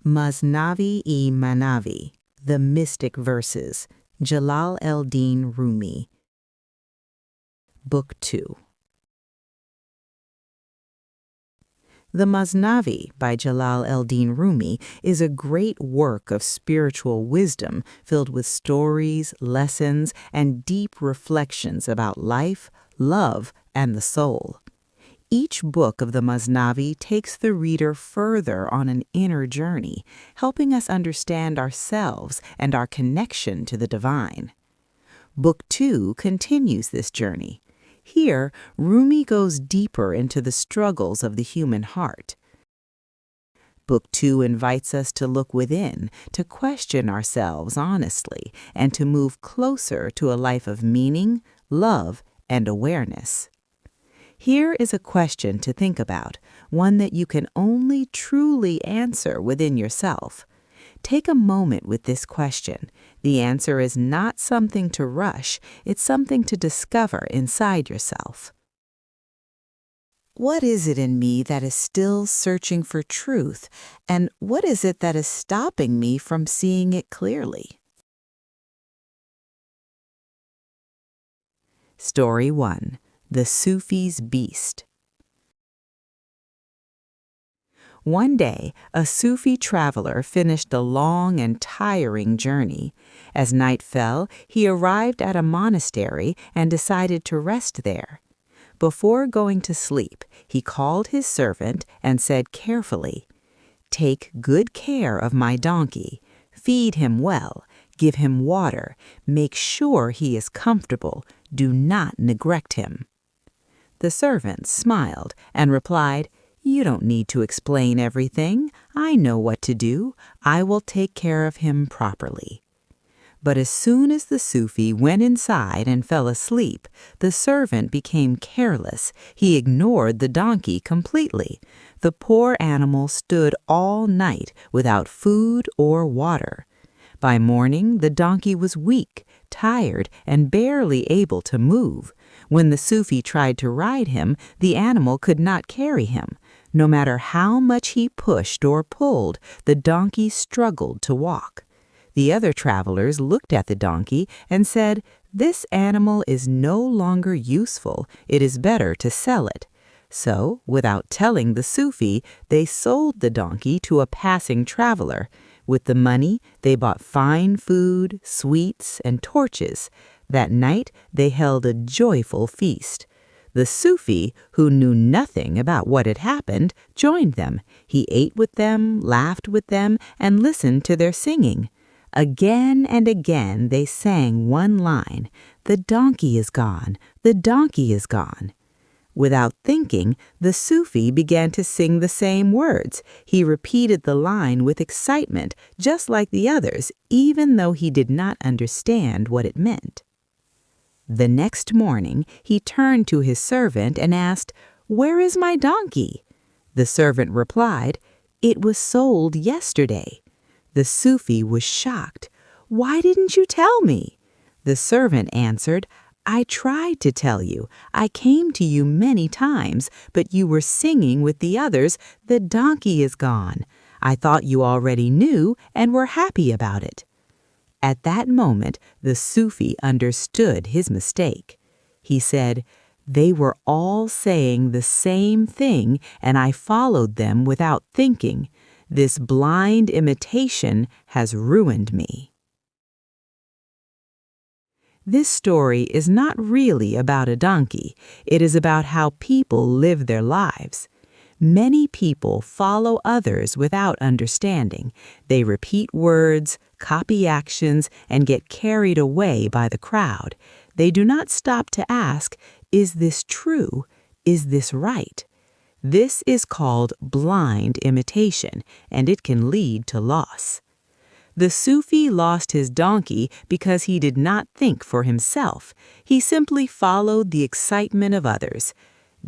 Masnavi, The Mystic Verses, Jalal el-Din Rumi. Book 2. The Masnavi by Jalal el-Din Rumi is a great work of spiritual wisdom filled with stories, lessons, and deep reflections about life, love, and the soul. Each book of the Masnavi takes the reader further on an inner journey, helping us understand ourselves and our connection to the divine. Book 2 continues this journey. Here, Rumi goes deeper into the struggles of the human heart. Book 2 invites us to look within, to question ourselves honestly, and to move closer to a life of meaning, love, and awareness. Here is a question to think about, one that you can only truly answer within yourself. Take a moment with this question. The answer is not something to rush, it's something to discover inside yourself. What is it in me that is still searching for truth, and what is it that is stopping me from seeing it clearly? Story 1. The Sufi's Beast. One day, a Sufi traveler finished a long and tiring journey. As night fell, he arrived at a monastery and decided to rest there. Before going to sleep, he called his servant and said carefully, "Take good care of my donkey. Feed him well. Give him water. Make sure he is comfortable. Do not neglect him." The servant smiled and replied, "You don't need to explain everything. I know what to do. I will take care of him properly." But as soon as the Sufi went inside and fell asleep, the servant became careless. He ignored the donkey completely. The poor animal stood all night without food or water. By morning, the donkey was weak, tired, and barely able to move. When the Sufi tried to ride him, the animal could not carry him. No matter how much he pushed or pulled, the donkey struggled to walk. The other travelers looked at the donkey and said, "This animal is no longer useful. It is better to sell it." So, without telling the Sufi, they sold the donkey to a passing traveler. With the money, they bought fine food, sweets, and torches. That night, they held a joyful feast. The Sufi, who knew nothing about what had happened, joined them. He ate with them, laughed with them, and listened to their singing. Again and again they sang one line, "The donkey is gone, the donkey is gone." Without thinking, the Sufi began to sing the same words. He repeated the line with excitement, just like the others, even though he did not understand what it meant. The next morning, he turned to his servant and asked, "Where is my donkey?" The servant replied, "It was sold yesterday." The Sufi was shocked. "Why didn't you tell me?" The servant answered, "I tried to tell you. I came to you many times, but you were singing with the others, 'The donkey is gone.' I thought you already knew and were happy about it." At that moment, the Sufi understood his mistake. He said, "They were all saying the same thing, and I followed them without thinking. This blind imitation has ruined me." This story is not really about a donkey. It is about how people live their lives. Many people follow others without understanding. They repeat words, copy actions, and get carried away by the crowd. They do not stop to ask, "Is this true? Is this right?" This is called blind imitation, and it can lead to loss. The Sufi lost his donkey because he did not think for himself. He simply followed the excitement of others.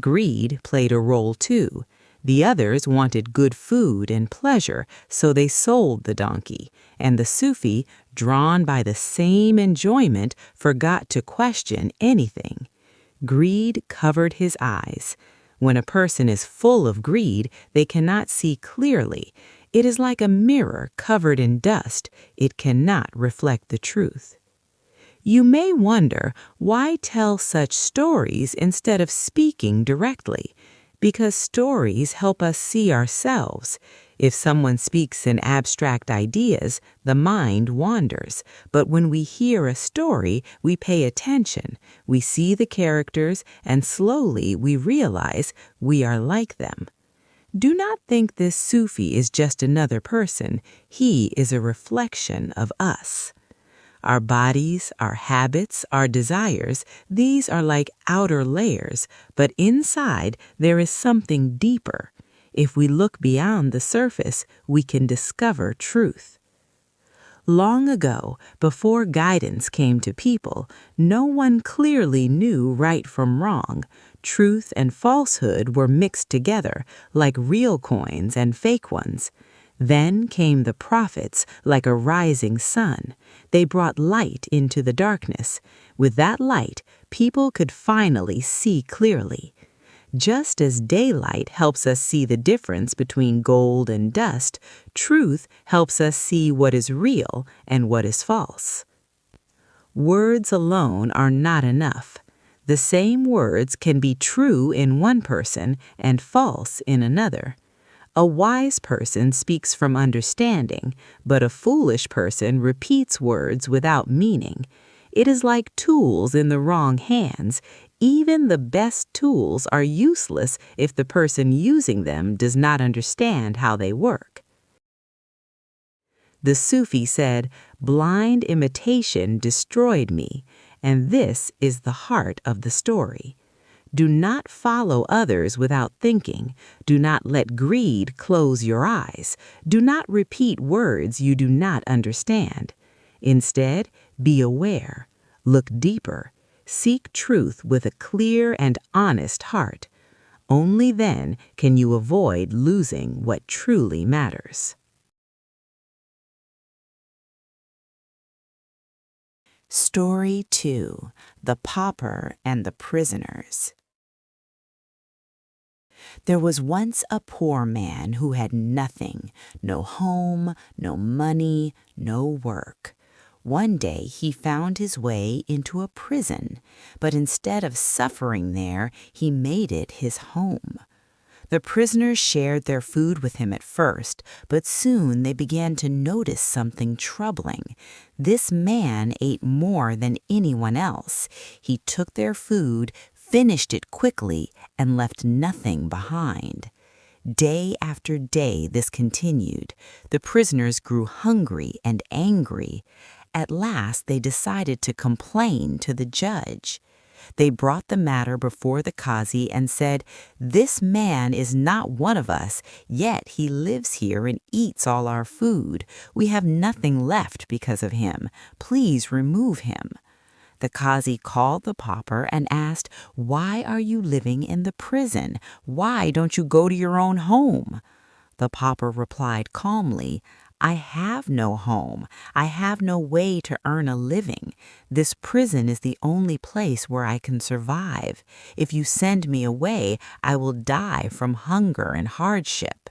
Greed played a role too. The others wanted good food and pleasure, so they sold the donkey, and the Sufi, drawn by the same enjoyment, forgot to question anything. Greed covered his eyes. When a person is full of greed, they cannot see clearly. It is like a mirror covered in dust. It cannot reflect the truth. You may wonder, why tell such stories instead of speaking directly? Because stories help us see ourselves. If someone speaks in abstract ideas, the mind wanders. But when we hear a story, we pay attention. We see the characters, and slowly we realize we are like them. Do not think this Sufi is just another person. He is a reflection of us. Our bodies, our habits, our desires, these are like outer layers, but inside there is something deeper. If we look beyond the surface, we can discover truth. Long ago, before guidance came to people, no one clearly knew right from wrong. Truth and falsehood were mixed together, like real coins and fake ones. Then came the prophets, like a rising sun. They brought light into the darkness. With that light, people could finally see clearly. Just as daylight helps us see the difference between gold and dust, truth helps us see what is real and what is false. Words alone are not enough. The same words can be true in one person and false in another. A wise person speaks from understanding, but a foolish person repeats words without meaning. It is like tools in the wrong hands. Even the best tools are useless if the person using them does not understand how they work. The Sufi said, "Blind imitation destroyed me," and this is the heart of the story. Do not follow others without thinking. Do not let greed close your eyes. Do not repeat words you do not understand. Instead, be aware. Look deeper. Seek truth with a clear and honest heart. Only then can you avoid losing what truly matters. Story 2: The Pauper and the Prisoners. There was once a poor man who had nothing, no home, no money, no work. One day he found his way into a prison, but instead of suffering there, he made it his home. The prisoners shared their food with him at first, but soon they began to notice something troubling. This man ate more than anyone else. He took their food, finished it quickly, and left nothing behind. Day after day this continued. The prisoners grew hungry and angry. At last they decided to complain to the judge. They brought the matter before the Qazi and said, "This man is not one of us, yet he lives here and eats all our food. We have nothing left because of him. Please remove him." The Qazi called the pauper and asked, "Why are you living in the prison? Why don't you go to your own home?" The pauper replied calmly, "I have no home. I have no way to earn a living. This prison is the only place where I can survive. If you send me away, I will die from hunger and hardship."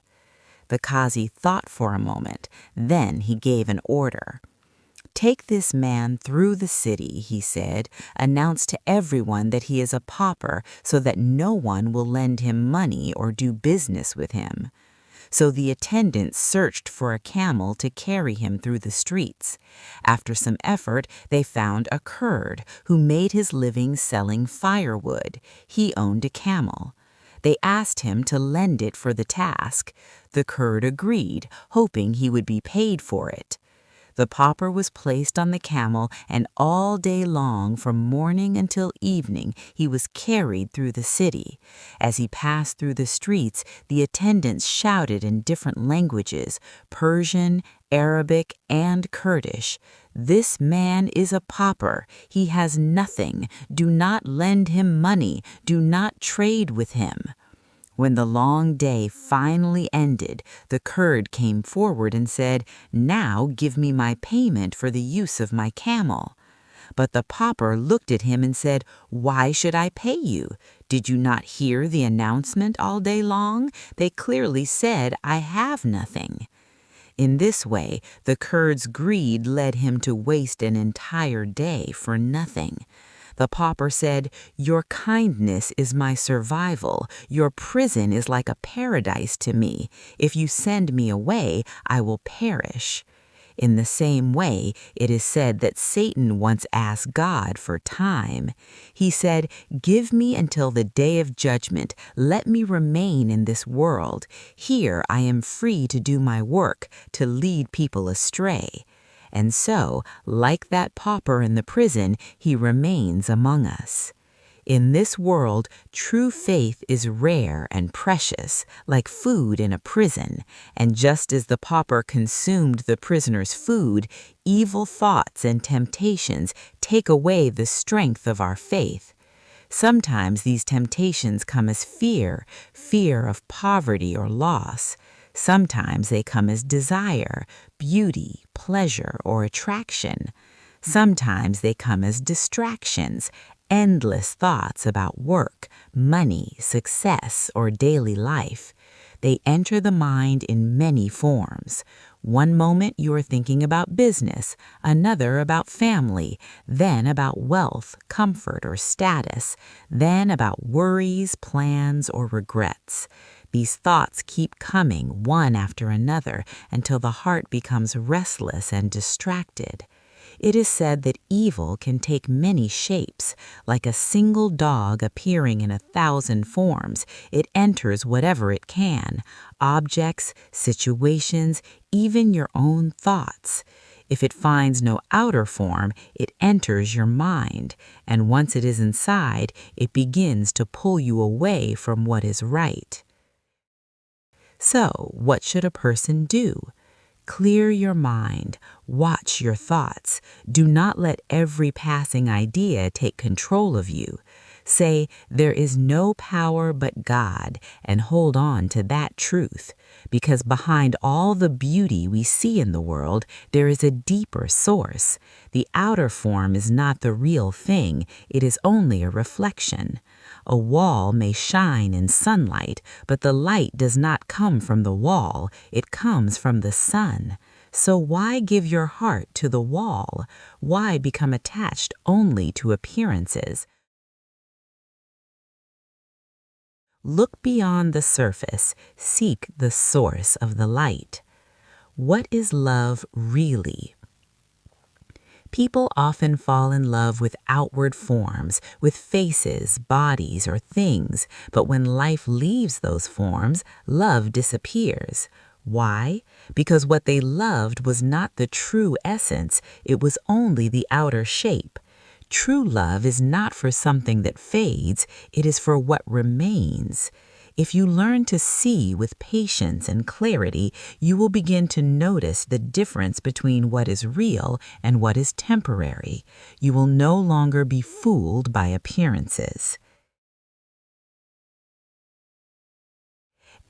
The Qazi thought for a moment. Then he gave an order. "Take this man through the city," he said. "Announce to everyone that he is a pauper so that no one will lend him money or do business with him." So the attendants searched for a camel to carry him through the streets. After some effort, they found a Kurd who made his living selling firewood. He owned a camel. They asked him to lend it for the task. The Kurd agreed, hoping he would be paid for it. The pauper was placed on the camel, and all day long, from morning until evening, he was carried through the city. As he passed through the streets, the attendants shouted in different languages, Persian, Arabic, and Kurdish, "This man is a pauper. He has nothing. Do not lend him money. Do not trade with him." When the long day finally ended, the Kurd came forward and said, "Now give me my payment for the use of my camel." But the pauper looked at him and said, "Why should I pay you? Did you not hear the announcement all day long? They clearly said, 'I have nothing.'" In this way, the Kurd's greed led him to waste an entire day for nothing. The pauper said, "Your kindness is my survival. Your prison is like a paradise to me. If you send me away, I will perish." In the same way, it is said that Satan once asked God for time. He said, "Give me until the day of judgment. Let me remain in this world. Here I am free to do my work, to lead people astray." And so, like that pauper in the prison, he remains among us. In this world, true faith is rare and precious, like food in a prison, and just as the pauper consumed the prisoner's food, evil thoughts and temptations take away the strength of our faith. Sometimes these temptations come as fear of poverty or loss. Sometimes they come as desire, beauty, pleasure, or attraction. Sometimes they come as distractions, endless thoughts about work, money, success, or daily life. They enter the mind in many forms. One moment you are thinking about business, another about family, then about wealth, comfort, or status, then about worries, plans, or regrets. These thoughts keep coming one after another until the heart becomes restless and distracted. It is said that evil can take many shapes. Like a single dog appearing in 1,000 forms, it enters whatever it can, objects, situations, even your own thoughts. If it finds no outer form, it enters your mind, and once it is inside, it begins to pull you away from what is right. So, what should a person do? Clear your mind, watch your thoughts. Do not let every passing idea take control of you. Say, "There is no power but God," and hold on to that truth, because behind all the beauty we see in the world, there is a deeper source. The outer form is not the real thing, it is only a reflection. A wall may shine in sunlight, but the light does not come from the wall, it comes from the sun. So why give your heart to the wall? Why become attached only to appearances? Look beyond the surface, seek the source of the light. What is love really? People often fall in love with outward forms, with faces, bodies, or things, but when life leaves those forms, love disappears. Why? Because what they loved was not the true essence, it was only the outer shape. True love is not for something that fades, it is for what remains. If you learn to see with patience and clarity, you will begin to notice the difference between what is real and what is temporary. You will no longer be fooled by appearances.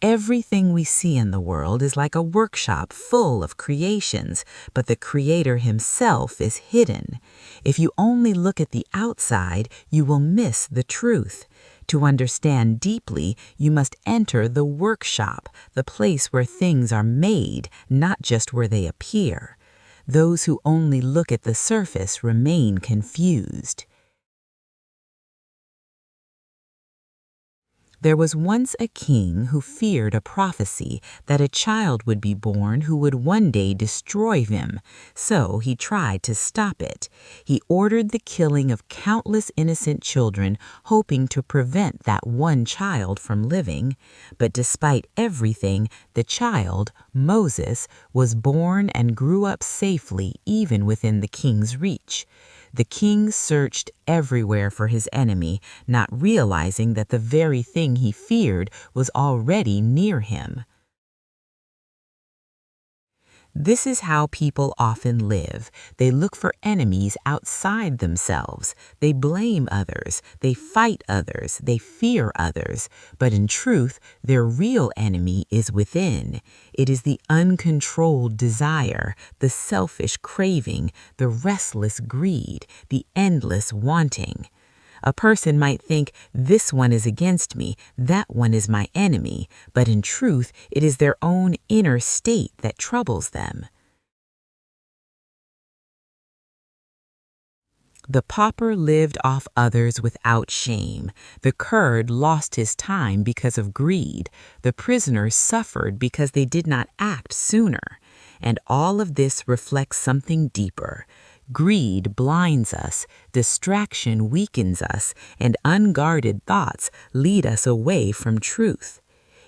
Everything we see in the world is like a workshop full of creations, but the Creator Himself is hidden. If you only look at the outside, you will miss the truth. To understand deeply, you must enter the workshop, the place where things are made, not just where they appear. Those who only look at the surface remain confused. There was once a king who feared a prophecy that a child would be born who would one day destroy him, so he tried to stop it. He ordered the killing of countless innocent children, hoping to prevent that one child from living. But despite everything, the child, Moses, was born and grew up safely even within the king's reach. The king searched everywhere for his enemy, not realizing that the very thing he feared was already near him. This is how people often live. They look for enemies outside themselves. They blame others. They fight others. They fear others. But in truth, their real enemy is within. It is the uncontrolled desire, the selfish craving, the restless greed, the endless wanting. A person might think, this one is against me, that one is my enemy, but in truth, it is their own inner state that troubles them. The pauper lived off others without shame. The Kurd lost his time because of greed. The prisoners suffered because they did not act sooner. And all of this reflects something deeper. Greed blinds us, distraction weakens us, and unguarded thoughts lead us away from truth.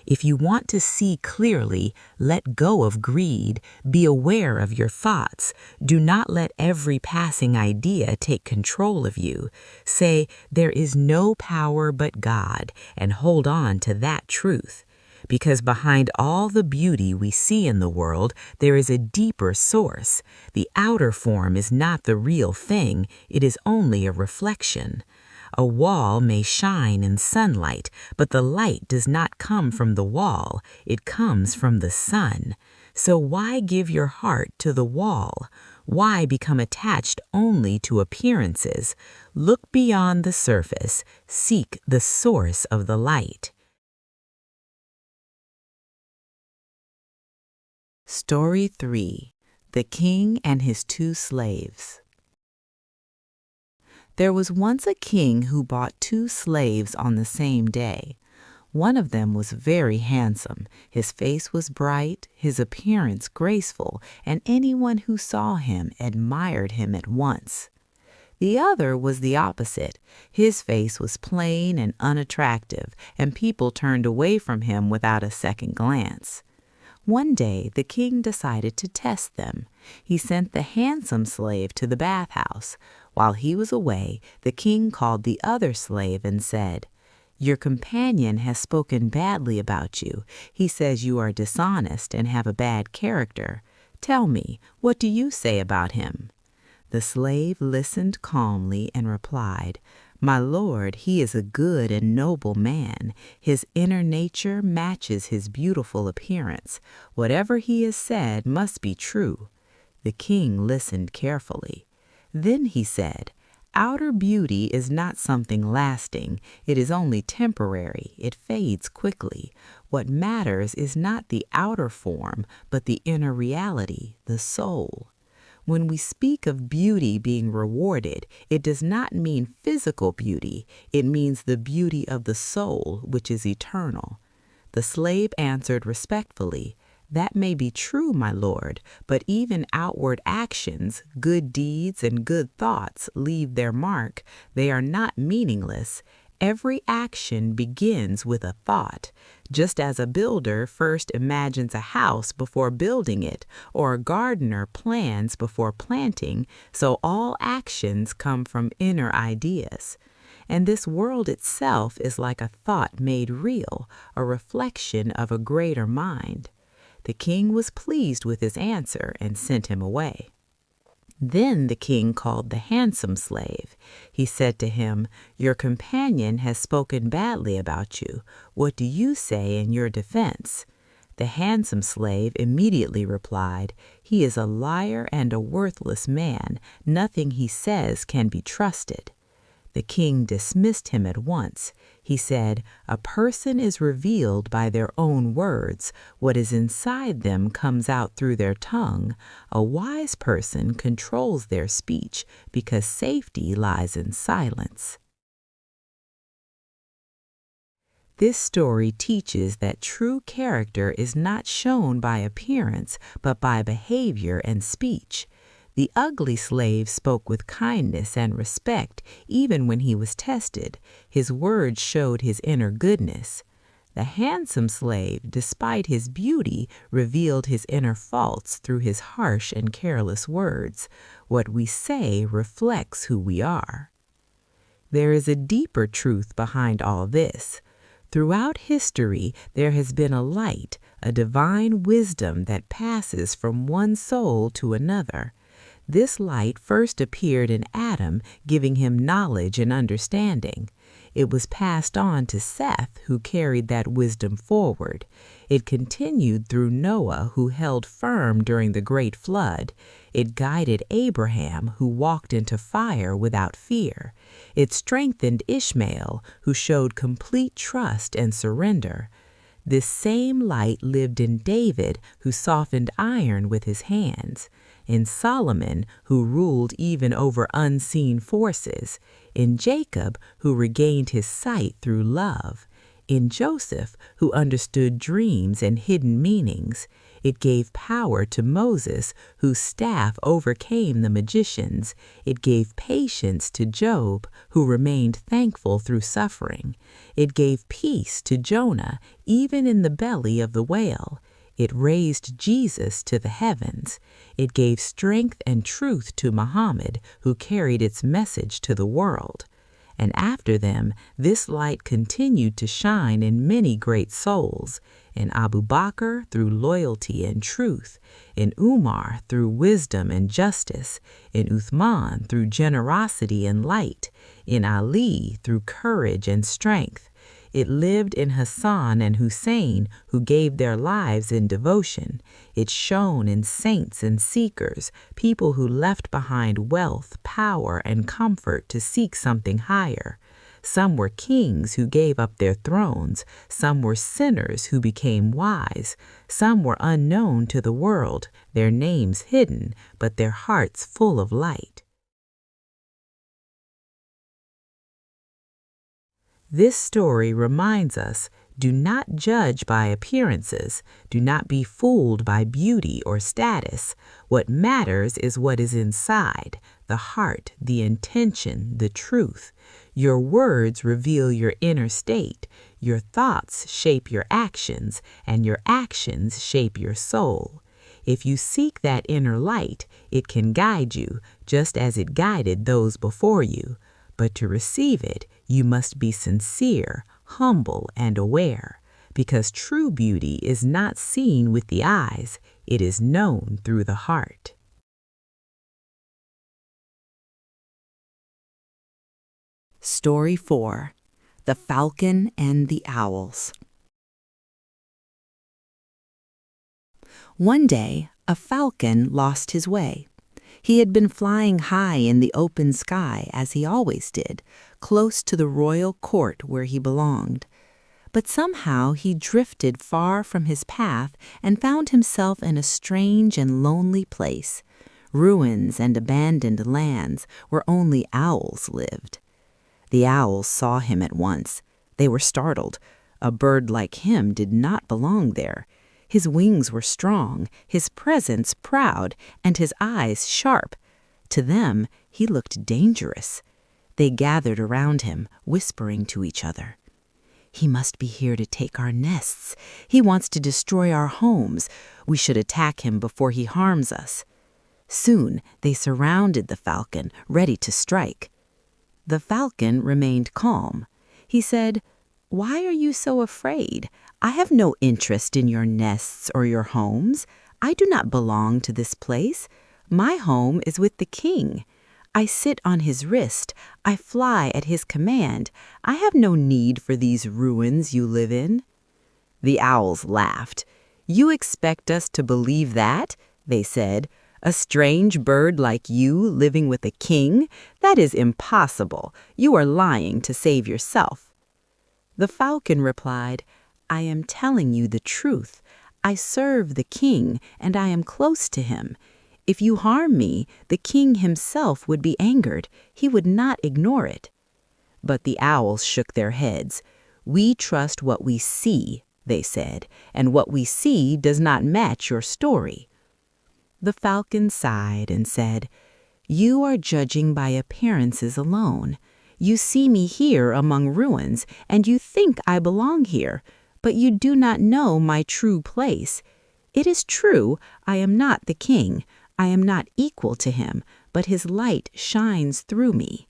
If you want to see clearly, let go of greed, be aware of your thoughts. Do not let every passing idea take control of you. Say, there is no power but God, and hold on to that truth. Because behind all the beauty we see in the world, there is a deeper source. The outer form is not the real thing, it is only a reflection. A wall may shine in sunlight, but the light does not come from the wall, it comes from the sun. So why give your heart to the wall? Why become attached only to appearances? Look beyond the surface, seek the source of the light. Story 3. The King and His Two Slaves. There was once a king who bought 2 slaves on the same day. One of them was very handsome. His face was bright, his appearance graceful, and anyone who saw him admired him at once. The other was the opposite. His face was plain and unattractive, and people turned away from him without a second glance. One day, the king decided to test them. He sent the handsome slave to the bathhouse. While he was away, the king called the other slave and said, "Your companion has spoken badly about you. He says you are dishonest and have a bad character. Tell me, what do you say about him?" The slave listened calmly and replied, "My lord, he is a good and noble man. His inner nature matches his beautiful appearance. Whatever he has said must be true." The king listened carefully. Then he said, "Outer beauty is not something lasting. It is only temporary. It fades quickly. What matters is not the outer form, but the inner reality, the soul." When we speak of beauty being rewarded, it does not mean physical beauty. It means the beauty of the soul, which is eternal. The slave answered respectfully, "That may be true, my lord, but even outward actions, good deeds and good thoughts leave their mark. They are not meaningless. Every action begins with a thought. Just as a builder first imagines a house before building it, or a gardener plans before planting, so all actions come from inner ideas. And this world itself is like a thought made real, a reflection of a greater mind." The king was pleased with his answer and sent him away. Then the king called the handsome slave. He said to him, "Your companion has spoken badly about you. What do you say in your defense?" The handsome slave immediately replied, "He is a liar and a worthless man. Nothing he says can be trusted." The king dismissed him at once. He said, "A person is revealed by their own words. What is inside them comes out through their tongue. A wise person controls their speech because safety lies in silence." This story teaches that true character is not shown by appearance, but by behavior and speech. The ugly slave spoke with kindness and respect even when he was tested. His words showed his inner goodness. The handsome slave, despite his beauty, revealed his inner faults through his harsh and careless words. What we say reflects who we are. There is a deeper truth behind all this. Throughout history, there has been a light, a divine wisdom that passes from one soul to another. This light first appeared in Adam, giving him knowledge and understanding. It was passed on to Seth, who carried that wisdom forward. It continued through Noah, who held firm during the great flood. It guided Abraham, who walked into fire without fear. It strengthened Ishmael, who showed complete trust and surrender. This same light lived in David, who softened iron with his hands, in Solomon, who ruled even over unseen forces, in Jacob, who regained his sight through love, in Joseph, who understood dreams and hidden meanings. It gave power to Moses, whose staff overcame the magicians. It gave patience to Job, who remained thankful through suffering. It gave peace to Jonah, even in the belly of the whale. It raised Jesus to the heavens. It gave strength and truth to Muhammad, who carried its message to the world. And after them, this light continued to shine in many great souls, in Abu Bakr through loyalty and truth, in Umar through wisdom and justice, in Uthman through generosity and light, in Ali through courage and strength. It lived in Hassan and Hussein, who gave their lives in devotion. It shone in saints and seekers, people who left behind wealth, power, and comfort to seek something higher. Some were kings who gave up their thrones. Some were sinners who became wise. Some were unknown to the world, their names hidden, but their hearts full of light. This story reminds us, do not judge by appearances. Do not be fooled by beauty or status. What matters is what is inside, the heart, the intention, the truth. Your words reveal your inner state. Your thoughts shape your actions, and your actions shape your soul. If you seek that inner light, it can guide you, just as it guided those before you. But to receive it, you must be sincere, humble, and aware, because true beauty is not seen with the eyes, it is known through the heart. Story 4: The Falcon and the Owls. One day, a falcon lost his way. He had been flying high in the open sky, as he always did, close to the royal court where he belonged. But somehow he drifted far from his path and found himself in a strange and lonely place, ruins and abandoned lands where only owls lived. The owls saw him at once. They were startled. A bird like him did not belong there. His wings were strong, his presence proud, and his eyes sharp. To them, he looked dangerous. They gathered around him, whispering to each other. "He must be here to take our nests. He wants to destroy our homes. We should attack him before he harms us." Soon, they surrounded the falcon, ready to strike. The falcon remained calm. He said, "Why are you so afraid? I have no interest in your nests or your homes. I do not belong to this place. My home is with the king. I sit on his wrist. I fly at his command. I have no need for these ruins you live in." The owls laughed. "You expect us to believe that?" they said. "A strange bird like you living with a king? That is impossible. You are lying to save yourself." The falcon replied, "I am telling you the truth. I serve the king, and I am close to him. If you harm me, the king himself would be angered. He would not ignore it." But the owls shook their heads. "We trust what we see," they said, "and what we see does not match your story." The falcon sighed and said, "You are judging by appearances alone. You see me here among ruins, and you think I belong here, but you do not know my true place. It is true, I am not the king. I am not equal to him, but his light shines through me.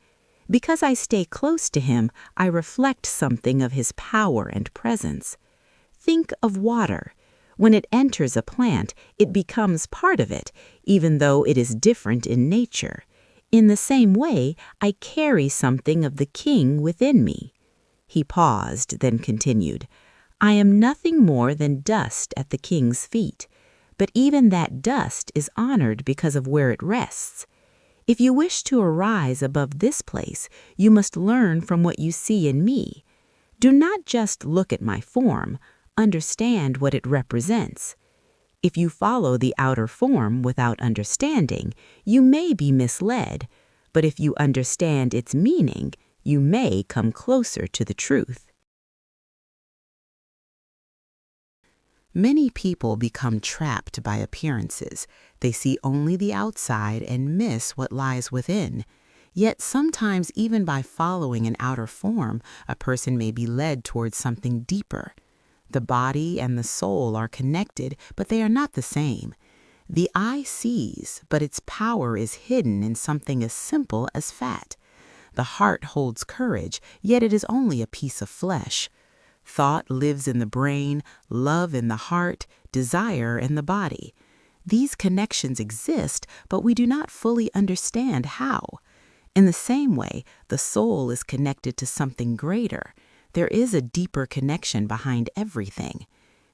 Because I stay close to him, I reflect something of his power and presence. Think of water. When it enters a plant, it becomes part of it, even though it is different in nature. In the same way, I carry something of the king within me. He paused, then continued, "I am nothing more than dust at the king's feet, but even that dust is honored because of where it rests. If you wish to arise above this place, you must learn from what you see in me. Do not just look at my form, understand what it represents. If you follow the outer form without understanding, you may be misled, but if you understand its meaning, you may come closer to the truth." Many people become trapped by appearances. They see only the outside and miss what lies within. Yet sometimes, even by following an outer form, a person may be led towards something deeper. The body and the soul are connected, but they are not the same. The eye sees, but its power is hidden in something as simple as fat. The heart holds courage, yet it is only a piece of flesh. Thought lives in the brain, love in the heart, desire in the body. These connections exist, but we do not fully understand how. In the same way, the soul is connected to something greater. There is a deeper connection behind everything.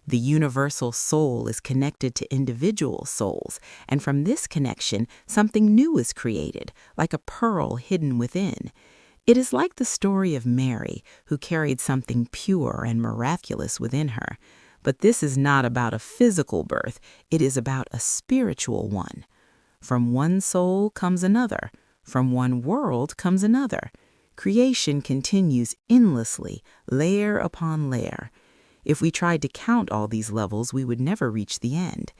The universal soul is connected to individual souls, and from this connection, something new is created, like a pearl hidden within. It is like the story of Mary, who carried something pure and miraculous within her. But this is not about a physical birth, it is about a spiritual one. From one soul comes another, from one world comes another. Creation continues endlessly, layer upon layer. If we tried to count all these levels, we would never reach the end.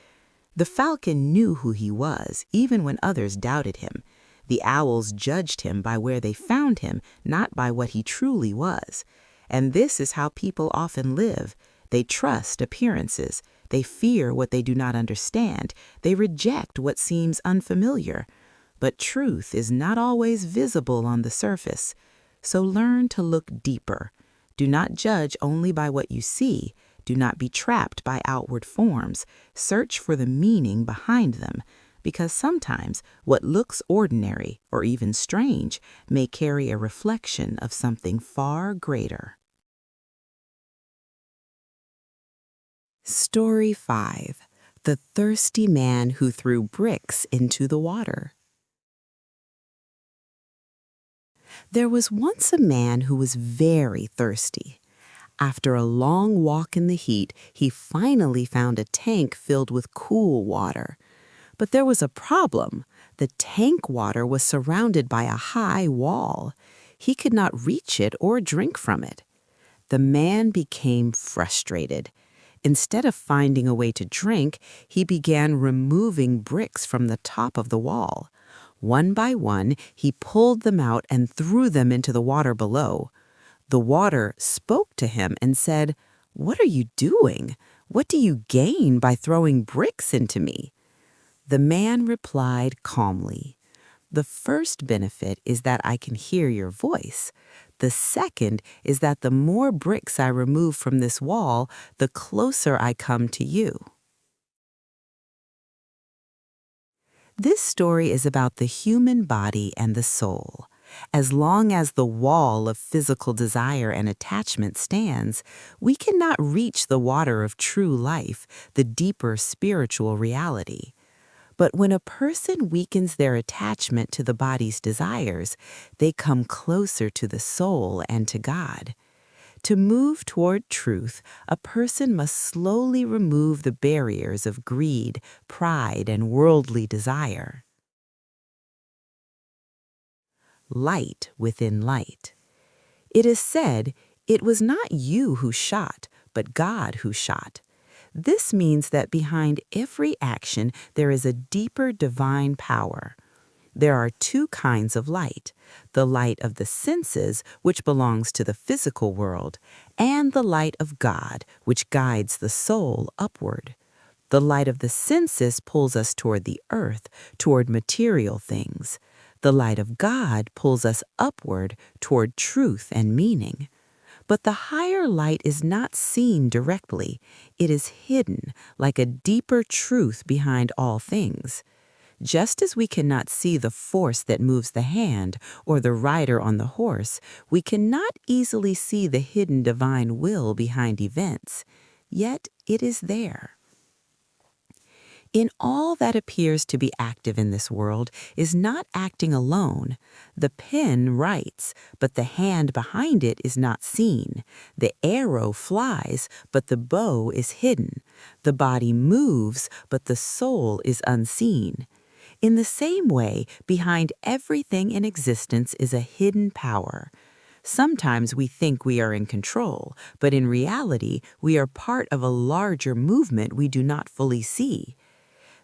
The falcon knew who he was, even when others doubted him. The owls judged him by where they found him, not by what he truly was. And this is how people often live. They trust appearances. They fear what they do not understand. They reject what seems unfamiliar. But truth is not always visible on the surface. So learn to look deeper. Do not judge only by what you see. Do not be trapped by outward forms. Search for the meaning behind them, because sometimes what looks ordinary or even strange may carry a reflection of something far greater. Story 5. The Thirsty Man Who Threw Bricks into the Water. There was once a man who was very thirsty. After a long walk in the heat, he finally found a tank filled with cool water. But there was a problem. The tank water was surrounded by a high wall. He could not reach it or drink from it. The man became frustrated. Instead of finding a way to drink, he began removing bricks from the top of the wall. One by one, he pulled them out and threw them into the water below. The water spoke to him and said, "What are you doing? What do you gain by throwing bricks into me?" The man replied calmly, "The first benefit is that I can hear your voice. The second is that the more bricks I remove from this wall, the closer I come to you." This story is about the human body and the soul. As long as the wall of physical desire and attachment stands, we cannot reach the water of true life, the deeper spiritual reality. But when a person weakens their attachment to the body's desires, they come closer to the soul and to God. To move toward truth, a person must slowly remove the barriers of greed, pride, and worldly desire. Light within light. It is said, "It was not you who shot, but God who shot." This means that behind every action there is a deeper divine power. There are two kinds of light: the light of the senses, which belongs to the physical world, and the light of God, which guides the soul upward. The light of the senses pulls us toward the earth, toward material things. The light of God pulls us upward toward truth and meaning. But the higher light is not seen directly. It is hidden, like a deeper truth behind all things. Just as we cannot see the force that moves the hand or the rider on the horse, we cannot easily see the hidden divine will behind events, yet it is there. In all that appears to be active in this world is not acting alone. The pen writes, but the hand behind it is not seen. The arrow flies, but the bow is hidden. The body moves, but the soul is unseen. In the same way, behind everything in existence is a hidden power. Sometimes we think we are in control, but in reality, we are part of a larger movement we do not fully see.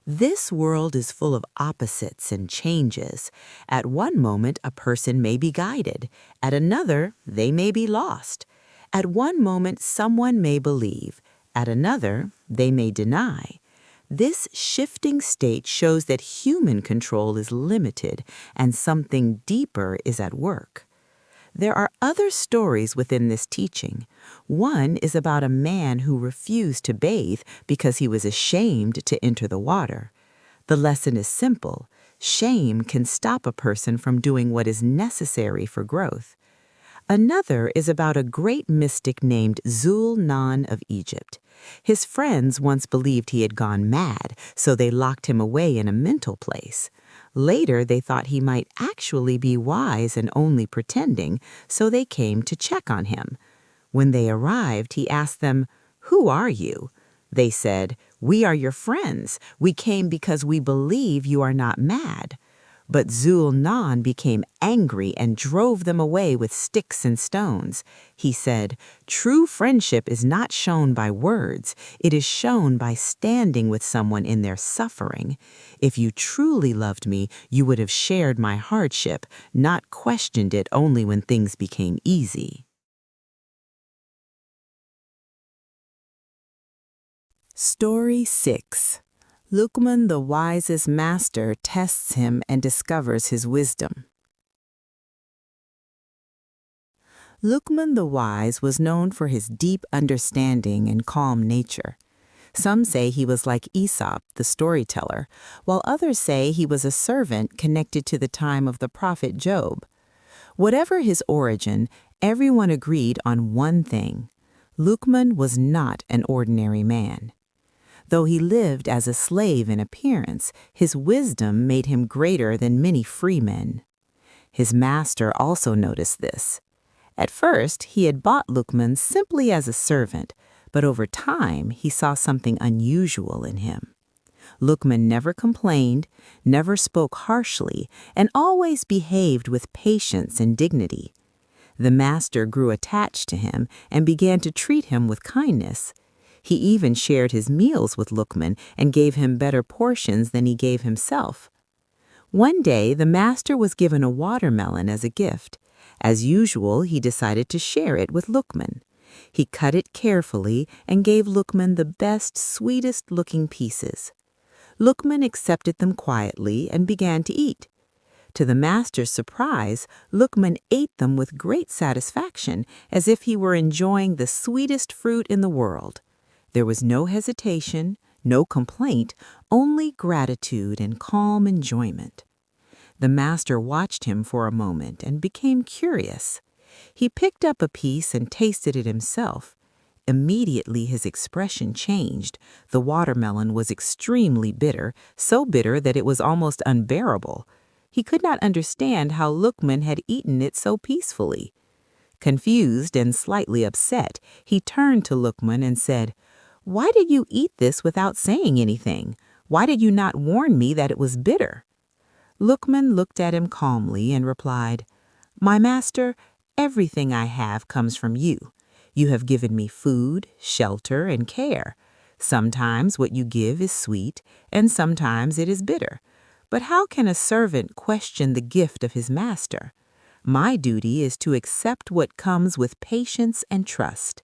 This world is full of opposites and changes. At one moment, a person may be guided. At another, they may be lost. At one moment, someone may believe. At another, they may deny. This shifting state shows that human control is limited and something deeper is at work. There are other stories within this teaching. One is about a man who refused to bathe because he was ashamed to enter the water. The lesson is simple. Shame can stop a person from doing what is necessary for growth. Another is about a great mystic named Zul-Nan of Egypt. His friends once believed he had gone mad, so they locked him away in a mental place. Later, they thought he might actually be wise and only pretending, so they came to check on him. When they arrived, he asked them, "Who are you?" They said, "We are your friends. We came because we believe you are not mad." But Zul-Nan became angry and drove them away with sticks and stones. He said, "True friendship is not shown by words. It is shown by standing with someone in their suffering. If you truly loved me, you would have shared my hardship, not questioned it only when things became easy." Story 6. Luqman the wisest master tests him and discovers his wisdom. Luqman the wise was known for his deep understanding and calm nature. Some say he was like Aesop, the storyteller, while others say he was a servant connected to the time of the prophet Job. Whatever his origin, everyone agreed on one thing. Luqman was not an ordinary man. Though he lived as a slave in appearance, his wisdom made him greater than many free men. His master also noticed this. At first, he had bought Luqman simply as a servant, but over time he saw something unusual in him. Luqman never complained, never spoke harshly, and always behaved with patience and dignity. The master grew attached to him and began to treat him with kindness. He even shared his meals with Luqman and gave him better portions than he gave himself. One day, the master was given a watermelon as a gift. As usual, he decided to share it with Luqman. He cut it carefully and gave Luqman the best, sweetest-looking pieces. Luqman accepted them quietly and began to eat. To the master's surprise, Luqman ate them with great satisfaction, as if he were enjoying the sweetest fruit in the world. There was no hesitation, no complaint, only gratitude and calm enjoyment. The master watched him for a moment and became curious. He picked up a piece and tasted it himself. Immediately his expression changed. The watermelon was extremely bitter, so bitter that it was almost unbearable. He could not understand how Luqman had eaten it so peacefully. Confused and slightly upset, he turned to Luqman and said, "Why did you eat this without saying anything? Why did you not warn me that it was bitter?" Luqman looked at him calmly and replied, "My master, everything I have comes from you. You have given me food, shelter, and care. Sometimes what you give is sweet, and sometimes it is bitter. But how can a servant question the gift of his master? My duty is to accept what comes with patience and trust."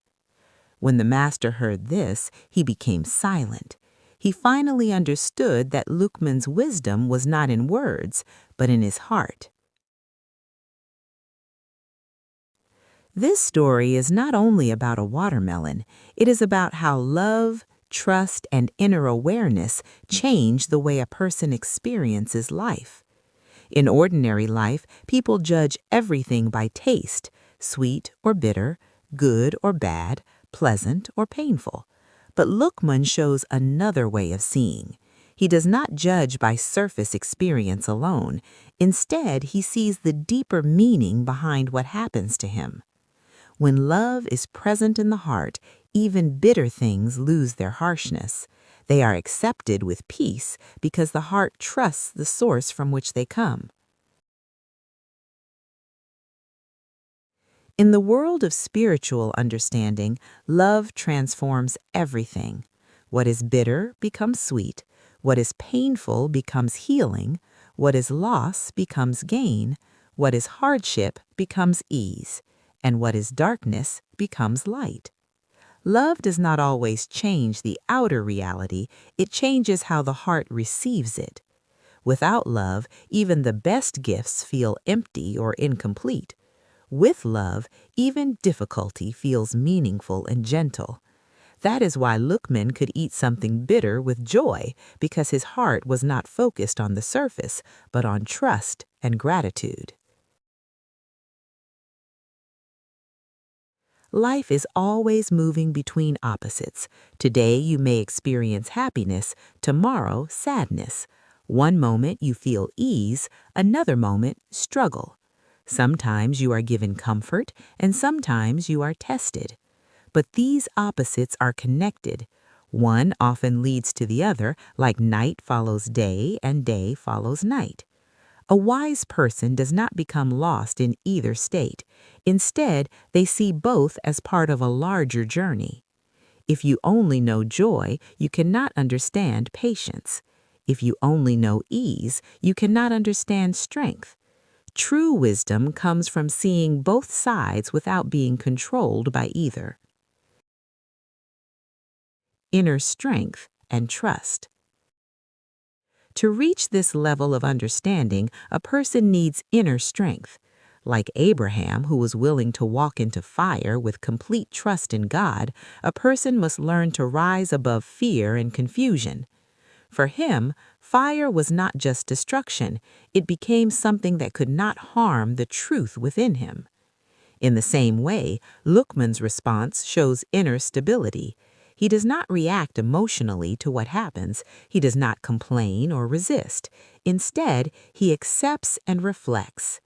When the master heard this, he became silent. He finally understood that Luqman's wisdom was not in words, but in his heart. This story is not only about a watermelon, it is about how love, trust, and inner awareness change the way a person experiences life. In ordinary life, people judge everything by taste, sweet or bitter, good or bad, pleasant or painful. But Lukman shows another way of seeing. He does not judge by surface experience alone. Instead, he sees the deeper meaning behind what happens to him. When love is present in the heart, even bitter things lose their harshness. They are accepted with peace because the heart trusts the source from which they come. In the world of spiritual understanding, love transforms everything. What is bitter becomes sweet. What is painful becomes healing. What is loss becomes gain. What is hardship becomes ease. And what is darkness becomes light. Love does not always change the outer reality, it changes how the heart receives it. Without love, even the best gifts feel empty or incomplete. With love, even difficulty feels meaningful and gentle. That is why Lukman could eat something bitter with joy, because his heart was not focused on the surface, but on trust and gratitude. Life is always moving between opposites. Today you may experience happiness, tomorrow sadness. One moment you feel ease, another moment struggle. Sometimes you are given comfort, and sometimes you are tested. But these opposites are connected. One often leads to the other, like night follows day and day follows night. A wise person does not become lost in either state. Instead, they see both as part of a larger journey. If you only know joy, you cannot understand patience. If you only know ease, you cannot understand strength. True wisdom comes from seeing both sides without being controlled by either. Inner strength and trust. To reach this level of understanding, a person needs inner strength. Like Abraham, who was willing to walk into fire with complete trust in God, a person must learn to rise above fear and confusion. For him, fire was not just destruction, it became something that could not harm the truth within him. In the same way, Lukman's response shows inner stability. He does not react emotionally to what happens. He does not complain or resist. Instead, he accepts and reflects.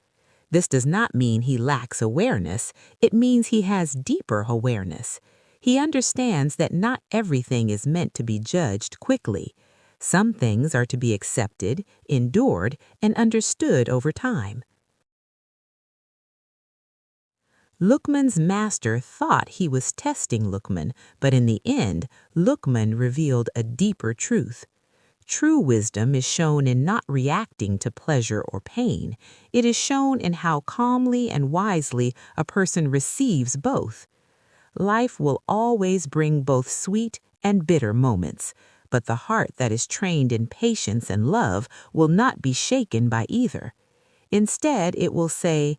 This does not mean he lacks awareness. It means he has deeper awareness. He understands that not everything is meant to be judged quickly. Some things are to be accepted, endured, and understood over time. Lukman's master thought he was testing Lukman, but in the end, Lukman revealed a deeper truth. True wisdom is shown in not reacting to pleasure or pain. It is shown in how calmly and wisely a person receives both. Life will always bring both sweet and bitter moments, but the heart that is trained in patience and love will not be shaken by either. Instead, it will say,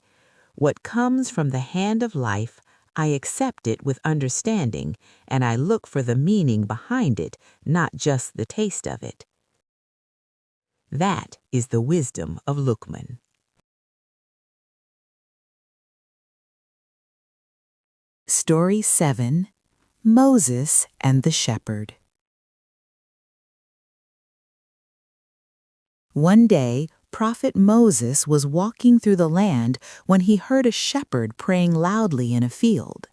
"What comes from the hand of life, I accept it with understanding, and I look for the meaning behind it, not just the taste of it." That is the wisdom of Lukman. Story 7. Moses and the Shepherd. One day, Prophet Moses was walking through the land when he heard a shepherd praying loudly in a field.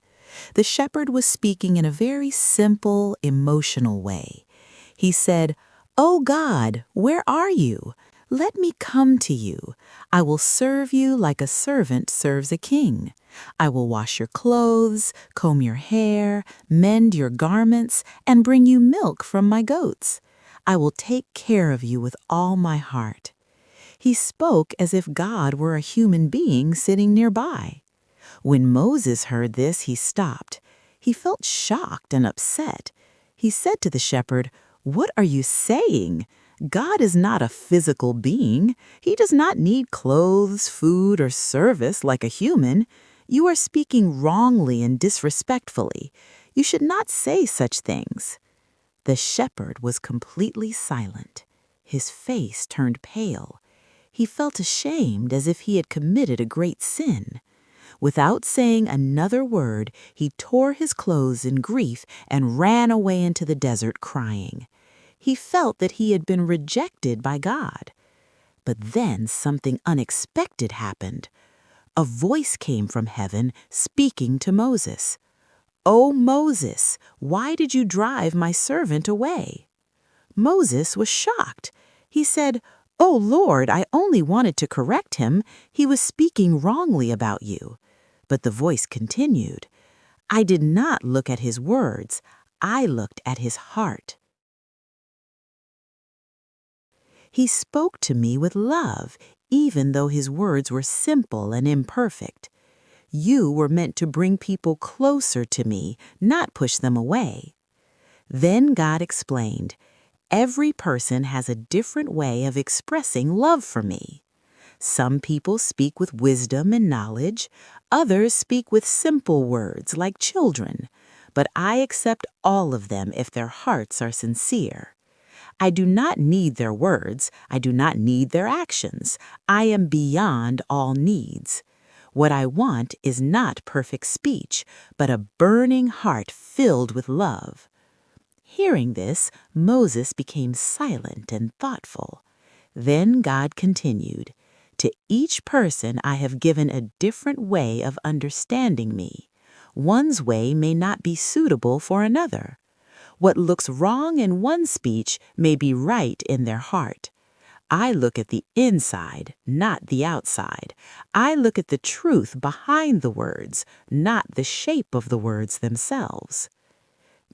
The shepherd was speaking in a very simple, emotional way. He said, "Oh God, where are you? Let me come to you. I will serve you like a servant serves a king. I will wash your clothes, comb your hair, mend your garments, and bring you milk from my goats. I will take care of you with all my heart." He spoke as if God were a human being sitting nearby. When Moses heard this, he stopped. He felt shocked and upset. He said to the shepherd, "What are you saying? God is not a physical being. He does not need clothes, food, or service like a human. You are speaking wrongly and disrespectfully. You should not say such things." The shepherd was completely silent. His face turned pale. He felt ashamed as if he had committed a great sin. Without saying another word, he tore his clothes in grief and ran away into the desert crying. He felt that he had been rejected by God. But then something unexpected happened. A voice came from heaven speaking to Moses. "O Moses, why did you drive my servant away?" Moses was shocked. He said, "Oh Lord, I only wanted to correct him. He was speaking wrongly about you." But the voice continued, "I did not look at his words. I looked at his heart. He spoke to me with love, even though his words were simple and imperfect. You were meant to bring people closer to me, not push them away." Then God explained, "Every person has a different way of expressing love for me. Some people speak with wisdom and knowledge. Others speak with simple words like children. But I accept all of them if their hearts are sincere. I do not need their words. I do not need their actions. I am beyond all needs. What I want is not perfect speech, but a burning heart filled with love." Hearing this, Moses became silent and thoughtful. Then God continued, "To each person I have given a different way of understanding me. One's way may not be suitable for another. What looks wrong in one speech may be right in their heart. I look at the inside, not the outside. I look at the truth behind the words, not the shape of the words themselves."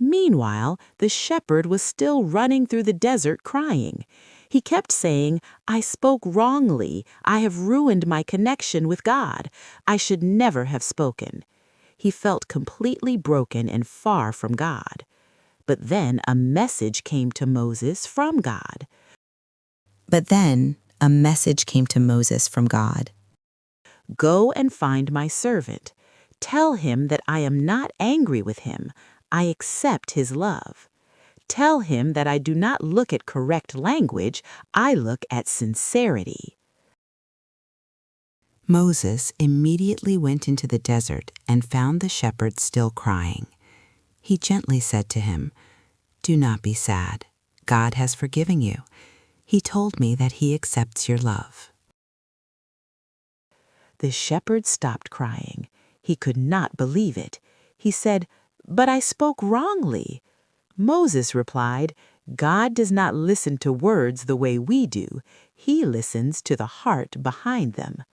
Meanwhile, the shepherd was still running through the desert crying. He kept saying, "I spoke wrongly. I have ruined my connection with God. I should never have spoken." He felt completely broken and far from God. But then a message came to Moses from God. "Go and find my servant. Tell him that I am not angry with him. I accept his love. Tell him that I do not look at correct language. I look at sincerity." Moses immediately went into the desert and found the shepherd still crying. He gently said to him, "Do not be sad. God has forgiven you. He told me that he accepts your love." The shepherd stopped crying. He could not believe it. He said, "But I spoke wrongly." Moses replied, "God does not listen to words the way we do. He listens to the heart behind them."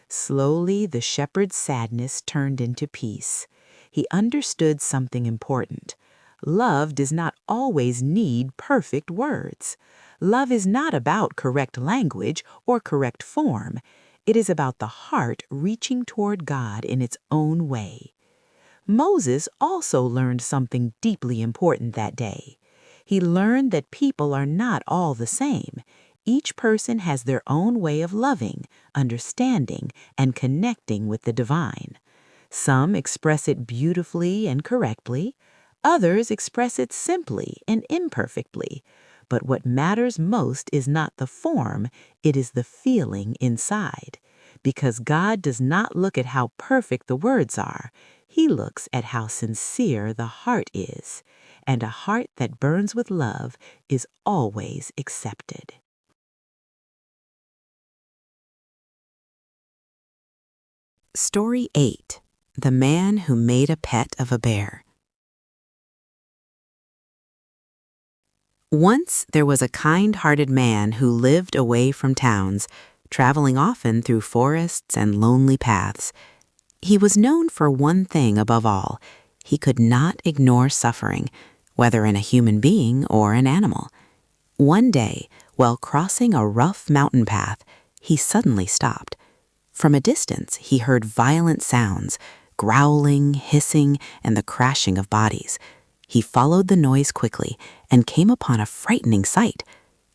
Slowly, the shepherd's sadness turned into peace. He understood something important. Love does not always need perfect words. Love is not about correct language or correct form. It is about the heart reaching toward God in its own way. Moses also learned something deeply important that day. He learned that people are not all the same. Each person has their own way of loving, understanding, and connecting with the divine. Some express it beautifully and correctly. Others express it simply and imperfectly. But what matters most is not the form, it is the feeling inside. Because God does not look at how perfect the words are. He looks at how sincere the heart is. And a heart that burns with love is always accepted. Story 8. The Man Who Made a Pet of a Bear. Once there was a kind-hearted man who lived away from towns, traveling often through forests and lonely paths. He was known for one thing above all. He could not ignore suffering, whether in a human being or an animal. One day, while crossing a rough mountain path, he suddenly stopped. From a distance, he heard violent sounds, growling, hissing, and the crashing of bodies. He followed the noise quickly and came upon a frightening sight.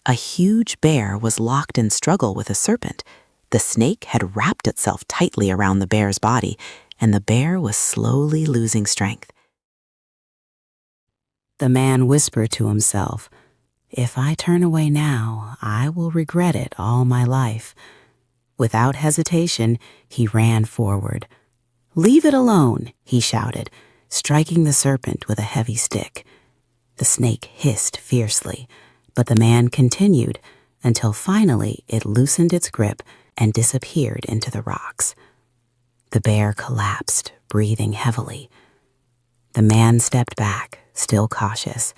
A huge bear was locked in struggle with a serpent. The snake had wrapped itself tightly around the bear's body, and the bear was slowly losing strength. The man whispered to himself, "If I turn away now, I will regret it all my life." Without hesitation, he ran forward. "Leave it alone," he shouted, striking the serpent with a heavy stick. The snake hissed fiercely, but the man continued until finally it loosened its grip and disappeared into the rocks. The bear collapsed, breathing heavily. The man stepped back, still cautious.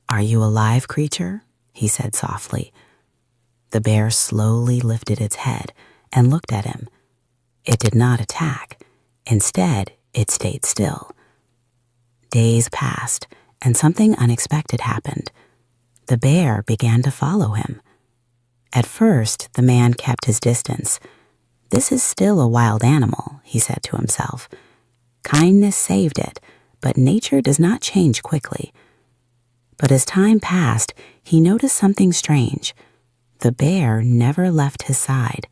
"Are you a live creature?" he said softly. The bear slowly lifted its head and looked at him. It did not attack. Instead, it stayed still. Days passed, and something unexpected happened. The bear began to follow him. At first, the man kept his distance. "This is still a wild animal," he said to himself. "Kindness saved it, but nature does not change quickly." But as time passed, he noticed something strange. The bear never left his side.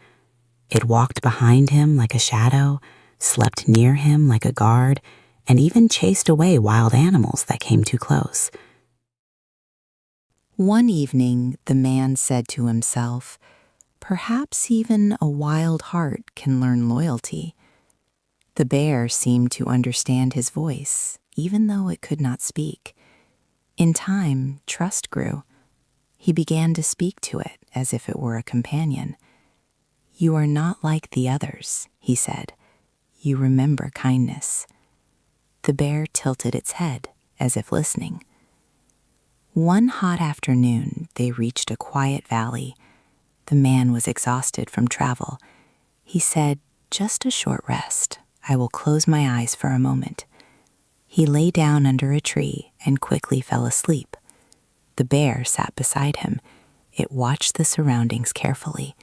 It walked behind him like a shadow, slept near him like a guard, and even chased away wild animals that came too close. One evening, the man said to himself, "Perhaps even a wild heart can learn loyalty." The bear seemed to understand his voice, even though it could not speak. In time, trust grew. He began to speak to it as if it were a companion. "You are not like the others," he said. "You remember kindness." The bear tilted its head as if listening. One hot afternoon, they reached a quiet valley. The man was exhausted from travel. He said, "Just a short rest. I will close my eyes for a moment." He lay down under a tree and quickly fell asleep. The bear sat beside him. It watched the surroundings carefully.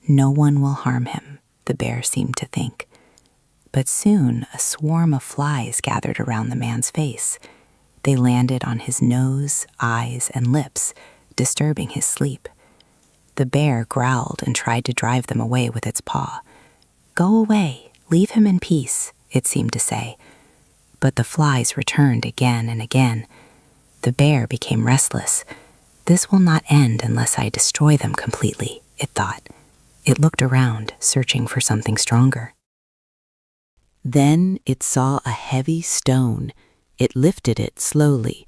No one will harm him, the bear seemed to think. But soon a swarm of flies gathered around the man's face. They landed on his nose, eyes, and lips, disturbing his sleep. The bear growled and tried to drive them away with its paw. "Go away, leave him in peace," it seemed to say. But the flies returned again and again. The bear became restless. "This will not end unless I destroy them completely," it thought. It looked around, searching for something stronger. Then it saw a heavy stone. It lifted it slowly.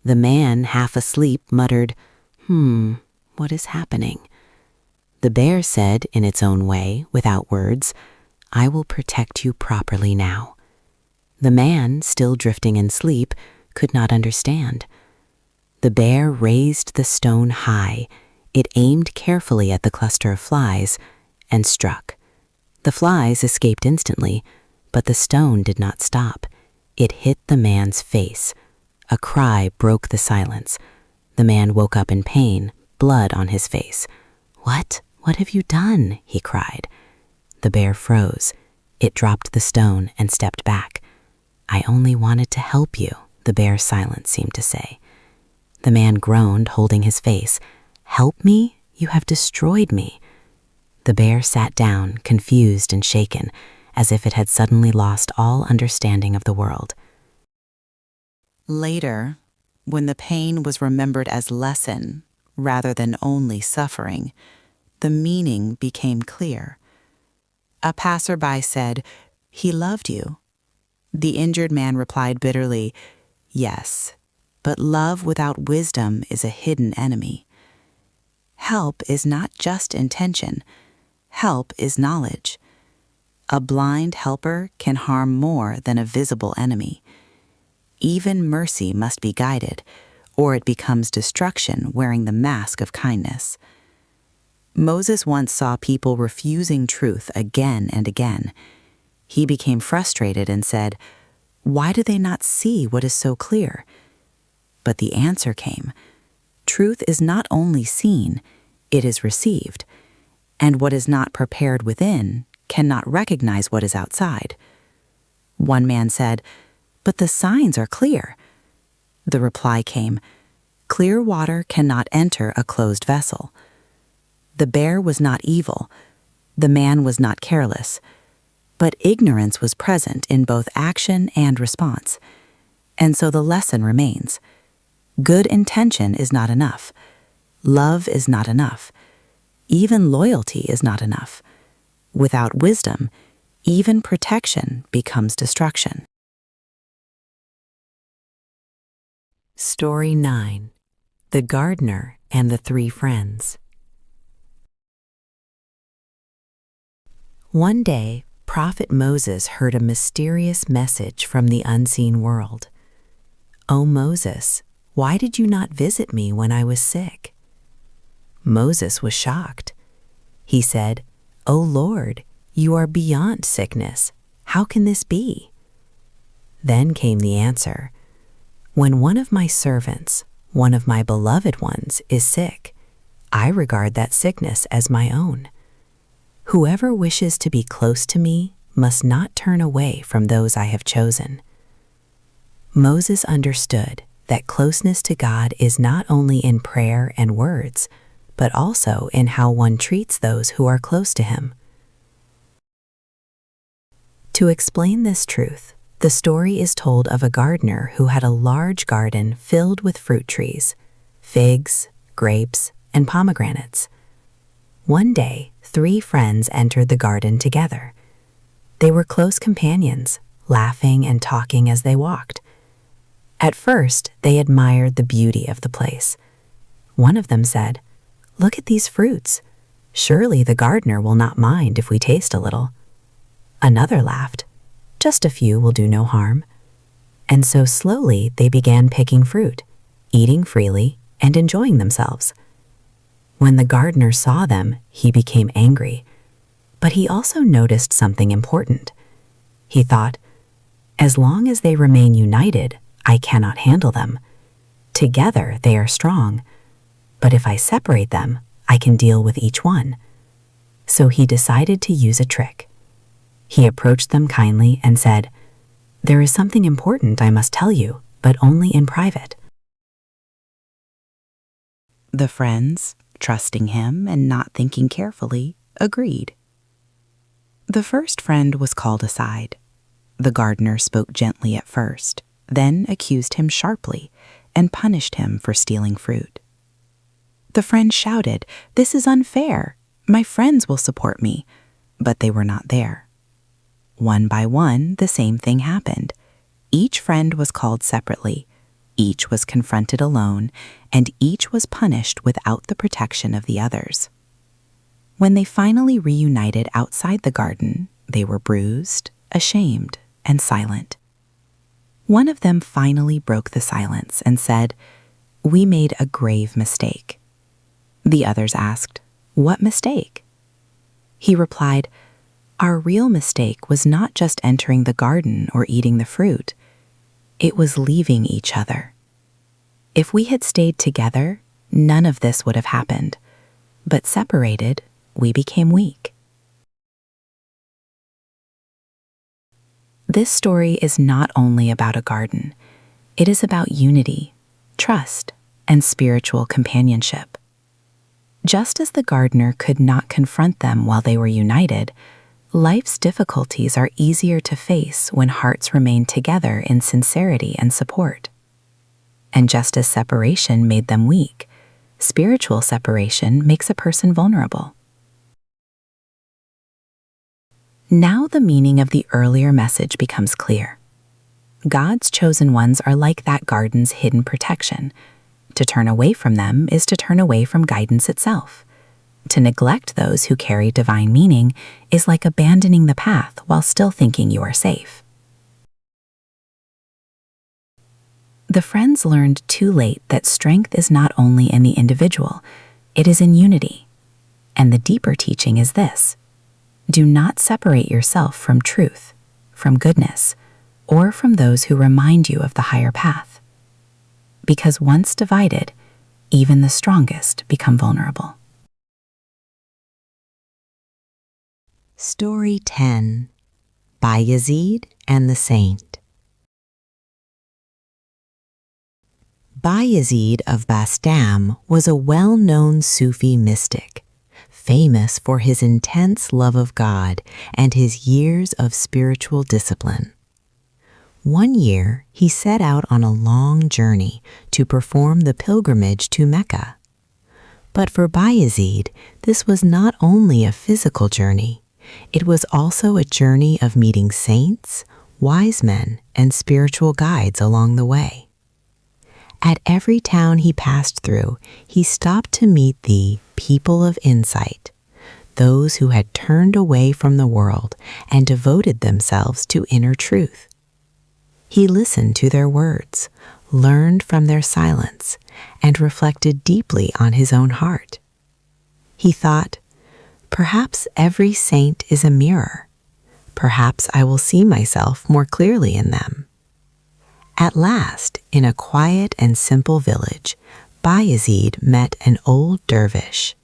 The man, half asleep, muttered, "What is happening?" The bear said in its own way, without words, "I will protect you properly now." The man, still drifting in sleep, could not understand. The bear raised the stone high. It aimed carefully at the cluster of flies and struck. The flies escaped instantly, but the stone did not stop. It hit the man's face. A cry broke the silence. The man woke up in pain, blood on his face. "What? What have you done?" he cried. The bear froze. It dropped the stone and stepped back. "I only wanted to help you," the bear's silence seemed to say. The man groaned, holding his face. "Help me? You have destroyed me." The bear sat down, confused and shaken, as if it had suddenly lost all understanding of the world. Later, when the pain was remembered as lesson rather than only suffering, the meaning became clear. A passerby said, "He loved you." The injured man replied bitterly, "Yes, but love without wisdom is a hidden enemy." Help is not just intention. Help is knowledge. A blind helper can harm more than a visible enemy. Even mercy must be guided, or it becomes destruction wearing the mask of kindness. Moses once saw people refusing truth again and again. He became frustrated and said, "Why do they not see what is so clear?" But the answer came. Truth is not only seen, it is received, and what is not prepared within cannot recognize what is outside. One man said, "But the signs are clear." The reply came, "Clear water cannot enter a closed vessel." The bear was not evil. The man was not careless. But ignorance was present in both action and response. And so the lesson remains. Good intention is not enough. Love is not enough. Even loyalty is not enough. Without wisdom, even protection becomes destruction. Story 9. The Gardener and the Three Friends. One day, Prophet Moses heard a mysterious message from the unseen world. "O Moses, why did you not visit me when I was sick?" Moses was shocked. He said, "O Lord, you are beyond sickness. How can this be?" Then came the answer. "When one of my servants, one of my beloved ones, is sick, I regard that sickness as my own. Whoever wishes to be close to me must not turn away from those I have chosen." Moses understood that closeness to God is not only in prayer and words, but also in how one treats those who are close to him. To explain this truth, the story is told of a gardener who had a large garden filled with fruit trees, figs, grapes, and pomegranates. One day, 3 friends entered the garden together. They were close companions, laughing and talking as they walked. At first, they admired the beauty of the place. One of them said, "Look at these fruits. Surely the gardener will not mind if we taste a little." Another laughed, "Just a few will do no harm." And so slowly they began picking fruit, eating freely, and enjoying themselves. When the gardener saw them, he became angry. But he also noticed something important. He thought, "As long as they remain united, I cannot handle them. Together they are strong. But if I separate them, I can deal with each one." So he decided to use a trick. He approached them kindly and said, "There is something important I must tell you, but only in private." The friends, trusting him and not thinking carefully, agreed. The first friend was called aside. The gardener spoke gently at first, then accused him sharply and punished him for stealing fruit. The friend shouted, "This is unfair. My friends will support me." But they were not there. One by one, the same thing happened. Each friend was called separately. Each was confronted alone, and each was punished without the protection of the others. When they finally reunited outside the garden, they were bruised, ashamed, and silent. One of them finally broke the silence and said, "We made a grave mistake." The others asked, "What mistake?" He replied, "Our real mistake was not just entering the garden or eating the fruit. It was leaving each other. If we had stayed together, none of this would have happened. But separated, we became weak." This story is not only about a garden. It is about unity, trust, and spiritual companionship. Just as the gardener could not confront them while they were united, life's difficulties are easier to face when hearts remain together in sincerity and support. And just as separation made them weak, spiritual separation makes a person vulnerable. Now the meaning of the earlier message becomes clear. God's chosen ones are like that garden's hidden protection. To turn away from them is to turn away from guidance itself. To neglect those who carry divine meaning is like abandoning the path while still thinking you are safe. The friends learned too late that strength is not only in the individual, it is in unity. And the deeper teaching is this: do not separate yourself from truth, from goodness, or from those who remind you of the higher path. Because once divided, even the strongest become vulnerable. Story 10. Bayezid and the Saint. Bayezid of Bastam was a well-known Sufi mystic, famous for his intense love of God and his years of spiritual discipline. One year, he set out on a long journey to perform the pilgrimage to Mecca. But for Bayezid, this was not only a physical journey, it was also a journey of meeting saints, wise men, and spiritual guides along the way. At every town he passed through, he stopped to meet the people of insight, those who had turned away from the world and devoted themselves to inner truth. He listened to their words, learned from their silence, and reflected deeply on his own heart. He thought, perhaps every saint is a mirror. Perhaps I will see myself more clearly in them. At last, in a quiet and simple village, Bayezid met an old dervish.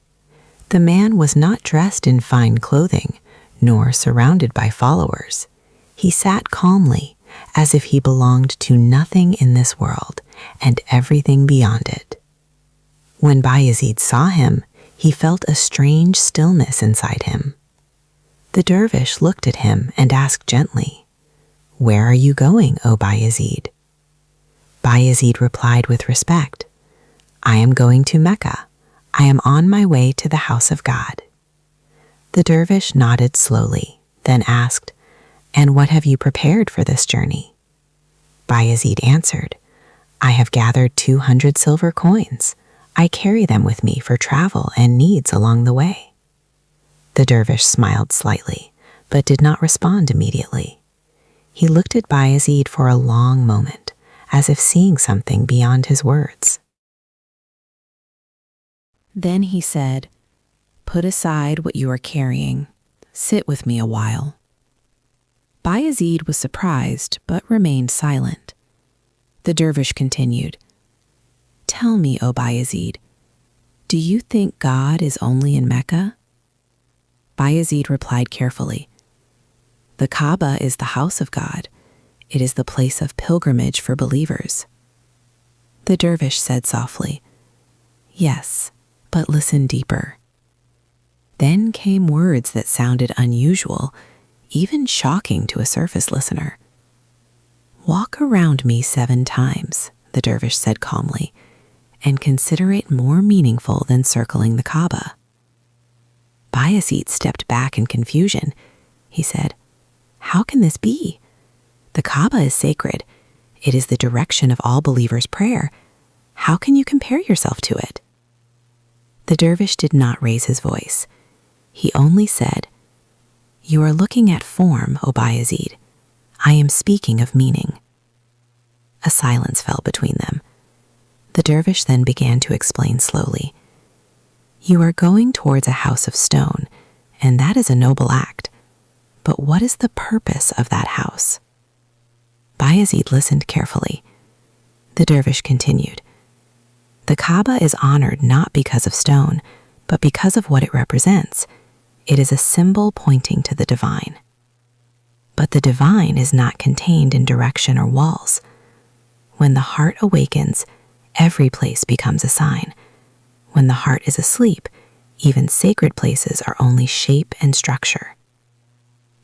The man was not dressed in fine clothing, nor surrounded by followers. He sat calmly, as if he belonged to nothing in this world and everything beyond it. When Bayezid saw him, he felt a strange stillness inside him. The dervish looked at him and asked gently, "Where are you going, O Bayezid?" Bayezid replied with respect, "I am going to Mecca. I am on my way to the house of God." The dervish nodded slowly, then asked, "And what have you prepared for this journey?" Bayezid answered, "I have gathered 200 silver coins. I carry them with me for travel and needs along the way." The dervish smiled slightly, but did not respond immediately. He looked at Bayezid for a long moment, as if seeing something beyond his words. Then he said, "Put aside what you are carrying. Sit with me a while." Bayezid was surprised, but remained silent. The dervish continued, "Tell me, O Bayezid, do you think God is only in Mecca?" Bayezid replied carefully, "The Kaaba is the house of God. It is the place of pilgrimage for believers." The dervish said softly, "Yes, but listen deeper." Then came words that sounded unusual, even shocking to a surface listener. "Walk around me 7 times, the dervish said calmly, "and consider it more meaningful than circling the Kaaba." Bayezid stepped back in confusion. He said, "How can this be? The Kaaba is sacred. It is the direction of all believers' prayer. How can you compare yourself to it?" The dervish did not raise his voice. He only said, "You are looking at form, O Bayezid. I am speaking of meaning." A silence fell between them. The dervish then began to explain slowly. "You are going towards a house of stone, and that is a noble act. But what is the purpose of that house?" Bayezid listened carefully. The dervish continued, "The Kaaba is honored not because of stone, but because of what it represents. It is a symbol pointing to the divine. But the divine is not contained in direction or walls. When the heart awakens, every place becomes a sign. When the heart is asleep, even sacred places are only shape and structure."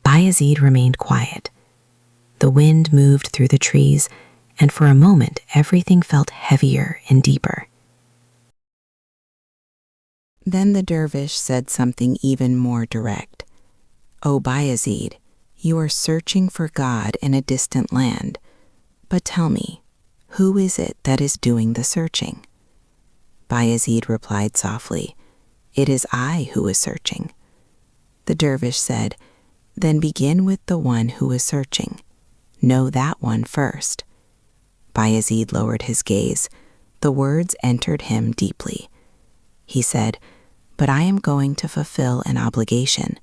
Bayezid remained quiet. The wind moved through the trees, and for a moment everything felt heavier and deeper. Then the dervish said something even more direct. "O Bayezid, you are searching for God in a distant land. But tell me, who is it that is doing the searching?" Bayezid replied softly, "It is I who is searching." The dervish said, "Then begin with the one who is searching. Know that one first." Bayezid lowered his gaze. The words entered him deeply. He said, "But I am going to fulfill an obligation.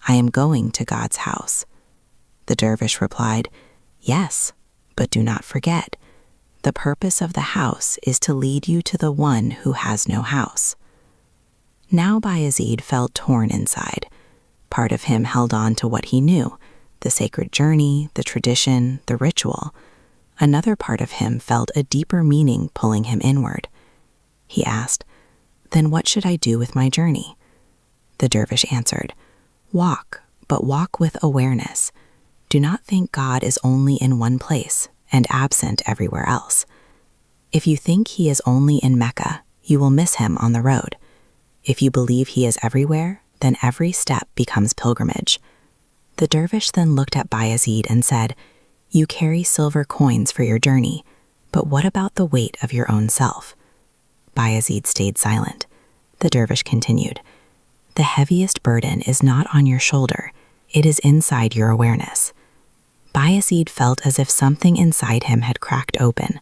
I am going to God's house." The dervish replied, "Yes, but do not forget. The purpose of the house is to lead you to the one who has no house." Now Bayezid felt torn inside. Part of him held on to what he knew, the sacred journey, the tradition, the ritual. Another part of him felt a deeper meaning pulling him inward. He asked, "Then what should I do with my journey?" The dervish answered, "Walk, but walk with awareness. Do not think God is only in one place and absent everywhere else. If you think he is only in Mecca, you will miss him on the road. If you believe he is everywhere, then every step becomes pilgrimage. The dervish then looked at Bayezid and said, "You carry silver coins for your journey, but what about the weight of your own self?" Bayezid stayed silent. The dervish continued, "The heaviest burden is not on your shoulder, it is inside your awareness." Bayezid felt as if something inside him had cracked open,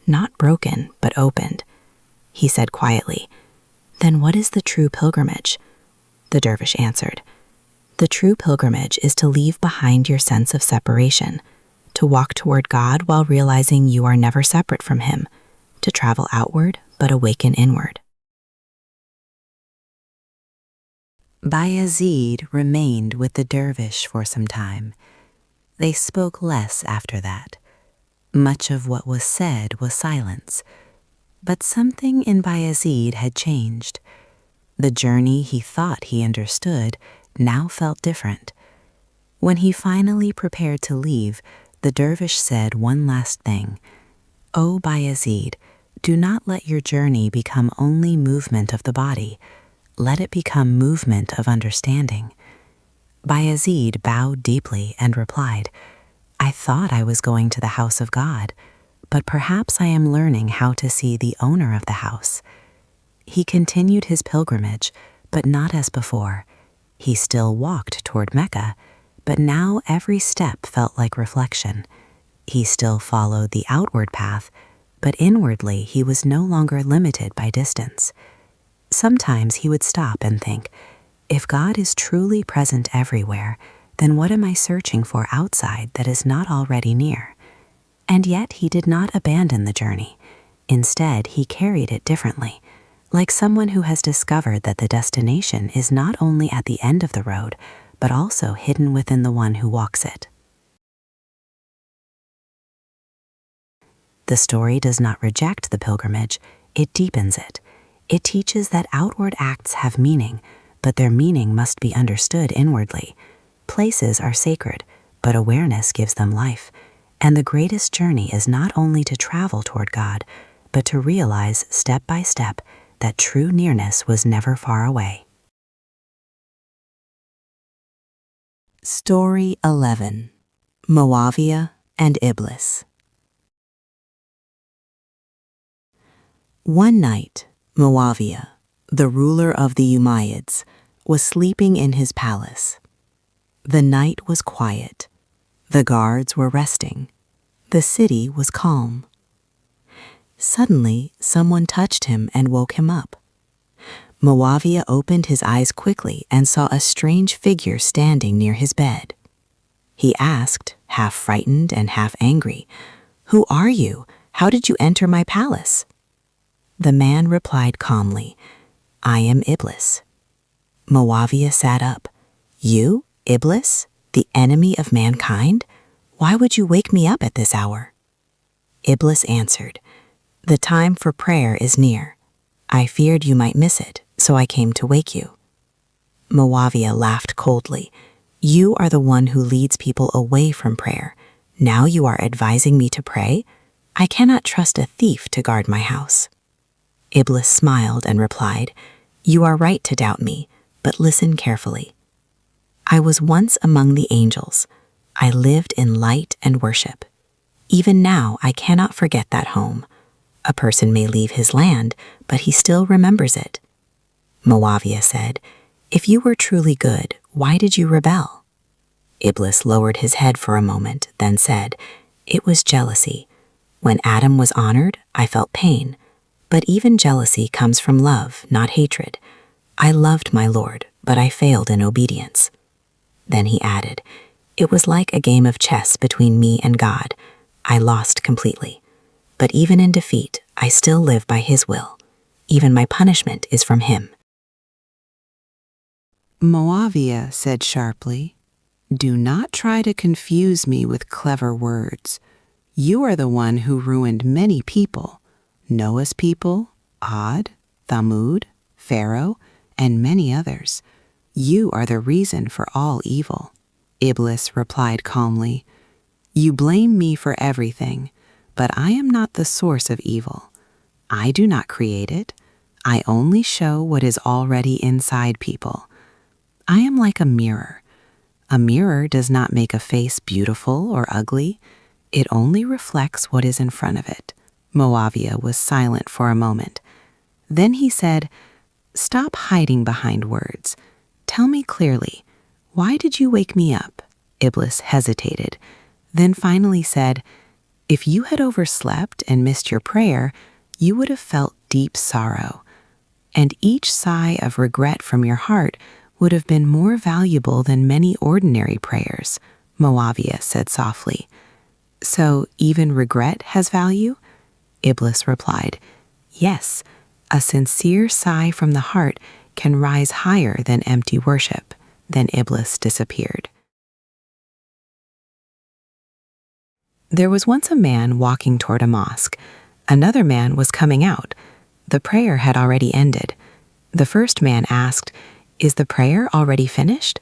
not broken, but opened. He said quietly, "Then what is the true pilgrimage?" The dervish answered, "The true pilgrimage is to leave behind your sense of separation, to walk toward God while realizing you are never separate from him, to travel outward but awaken inward." Bayezid remained with the dervish for some time. They spoke less after that. Much of what was said was silence, but something in Bayezid had changed. The journey he thought he understood now felt different. When he finally prepared to leave, the dervish said one last thing. "O Bayezid, do not let your journey become only movement of the body. Let it become movement of understanding." Bayezid bowed deeply and replied, "I thought I was going to the house of God, but perhaps I am learning how to see the owner of the house." He continued his pilgrimage, but not as before. He still walked toward Mecca, but now every step felt like reflection. He still followed the outward path, but inwardly he was no longer limited by distance. Sometimes he would stop and think, if God is truly present everywhere, then what am I searching for outside that is not already near? And yet he did not abandon the journey. Instead, he carried it differently, like someone who has discovered that the destination is not only at the end of the road, but also hidden within the one who walks it. The story does not reject the pilgrimage, it deepens it. It teaches that outward acts have meaning, but their meaning must be understood inwardly. Places are sacred, but awareness gives them life. And the greatest journey is not only to travel toward God, but to realize step by step that true nearness was never far away. Story 11. Muawiyah and Iblis. One night, Muawiyah, the ruler of the Umayyads, was sleeping in his palace. The night was quiet. The guards were resting. The city was calm. Suddenly, someone touched him and woke him up. Muawiyah opened his eyes quickly and saw a strange figure standing near his bed. He asked, half frightened and half angry, "Who are you? How did you enter my palace?" The man replied calmly, "I am Iblis." Muawiyah sat up. "You, Iblis, the enemy of mankind? Why would you wake me up at this hour?" Iblis answered, "The time for prayer is near. I feared you might miss it, so I came to wake you." Muawiyah laughed coldly. "You are the one who leads people away from prayer. Now you are advising me to pray? I cannot trust a thief to guard my house." Iblis smiled and replied, "You are right to doubt me, but listen carefully. I was once among the angels. I lived in light and worship. Even now, I cannot forget that home. A person may leave his land, but he still remembers it." Muawiyah said, "If you were truly good, why did you rebel?" Iblis lowered his head for a moment, then said, "It was jealousy. When Adam was honored, I felt pain. But even jealousy comes from love, not hatred. I loved my Lord, but I failed in obedience." Then he added, "It was like a game of chess between me and God. I lost completely. But even in defeat, I still live by His will. Even my punishment is from Him." Muawiyah said sharply, "Do not try to confuse me with clever words. You are the one who ruined many people. Noah's people, Ad, Thamud, Pharaoh, and many others. You are the reason for all evil. Iblis replied calmly. You blame me for everything, but I am not the source of evil. I do not create it. I only show what is already inside people. I am like a mirror. A mirror does not make a face beautiful or ugly. It only reflects what is in front of it. Moavia was silent for a moment. Then he said, Stop hiding behind words. Tell me clearly, why did you wake me up? Iblis hesitated, then finally said, If you had overslept and missed your prayer, you would have felt deep sorrow. And each sigh of regret from your heart would have been more valuable than many ordinary prayers, Moavia said softly. So even regret has value? Iblis replied, Yes, a sincere sigh from the heart can rise higher than empty worship. Then Iblis disappeared. There was once a man walking toward a mosque. Another man was coming out. The prayer had already ended. The first man asked, Is the prayer already finished?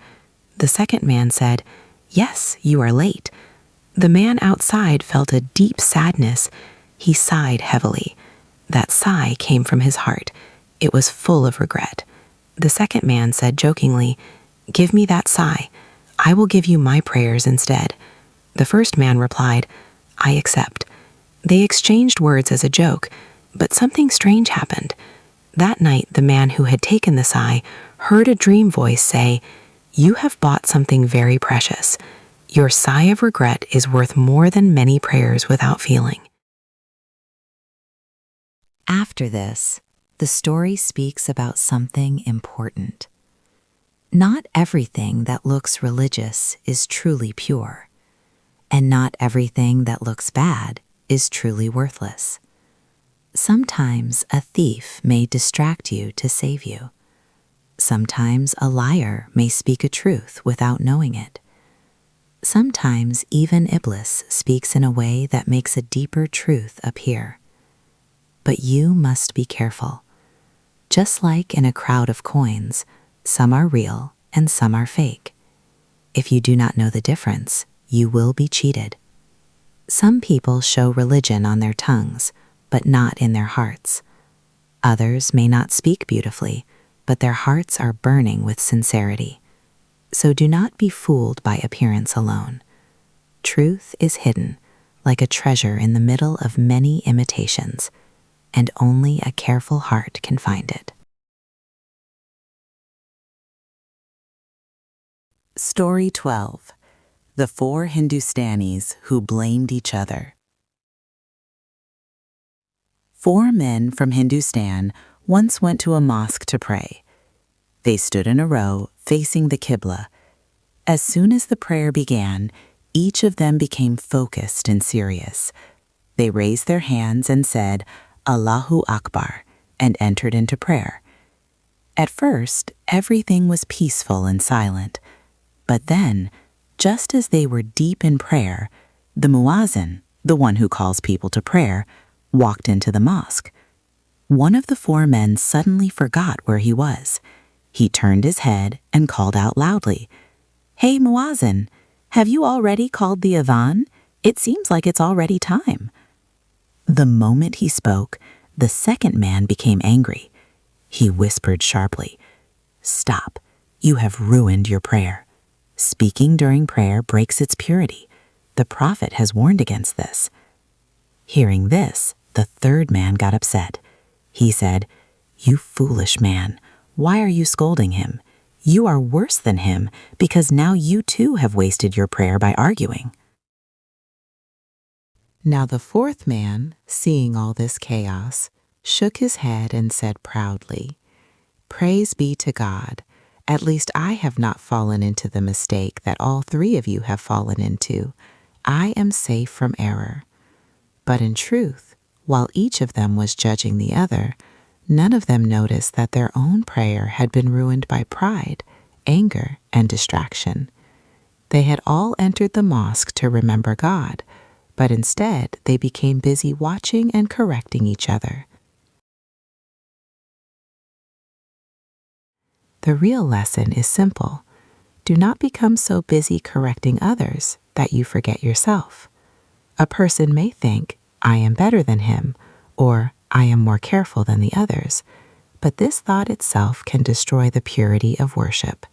The second man said, Yes, you are late. The man outside felt a deep sadness. He sighed heavily. That sigh came from his heart. It was full of regret. The second man said jokingly, Give me that sigh. I will give you my prayers instead. The first man replied, I accept. They exchanged words as a joke, but something strange happened. That night, the man who had taken the sigh heard a dream voice say, You have bought something very precious. Your sigh of regret is worth more than many prayers without feeling. After this, the story speaks about something important. Not everything that looks religious is truly pure, and not everything that looks bad is truly worthless. Sometimes a thief may distract you to save you. Sometimes a liar may speak a truth without knowing it. Sometimes even Iblis speaks in a way that makes a deeper truth appear. But you must be careful. Just like in a crowd of coins, some are real and some are fake. If you do not know the difference, you will be cheated. Some people show religion on their tongues, but not in their hearts. Others may not speak beautifully, but their hearts are burning with sincerity. So do not be fooled by appearance alone. Truth is hidden, like a treasure in the middle of many imitations, and only a careful heart can find it. Story 12. The Four Hindustanis Who Blamed Each Other. 4 men from Hindustan once went to a mosque to pray. They stood in a row, facing the Qibla. As soon as the prayer began, each of them became focused and serious. They raised their hands and said, Allahu Akbar, and entered into prayer. At first, everything was peaceful and silent. But then, just as they were deep in prayer, the muazzin, the one who calls people to prayer, walked into the mosque. One of the 4 men suddenly forgot where he was. He turned his head and called out loudly, Hey muazzin, have you already called the adhan? It seems like it's already time. The moment he spoke, the second man became angry. He whispered sharply, Stop, you have ruined your prayer. Speaking during prayer breaks its purity. The prophet has warned against this. Hearing this, the third man got upset. He said, You foolish man, why are you scolding him? You are worse than him because now you too have wasted your prayer by arguing. Now the fourth man, seeing all this chaos, shook his head and said proudly, Praise be to God. At least I have not fallen into the mistake that all 3 of you have fallen into. I am safe from error. But in truth, while each of them was judging the other, none of them noticed that their own prayer had been ruined by pride, anger, and distraction. They had all entered the mosque to remember God, but instead they became busy watching and correcting each other. The real lesson is simple. do not become so busy correcting others that you forget yourself. A person may think, I am better than him, or I am more careful than the others, but this thought itself can destroy the purity of worship.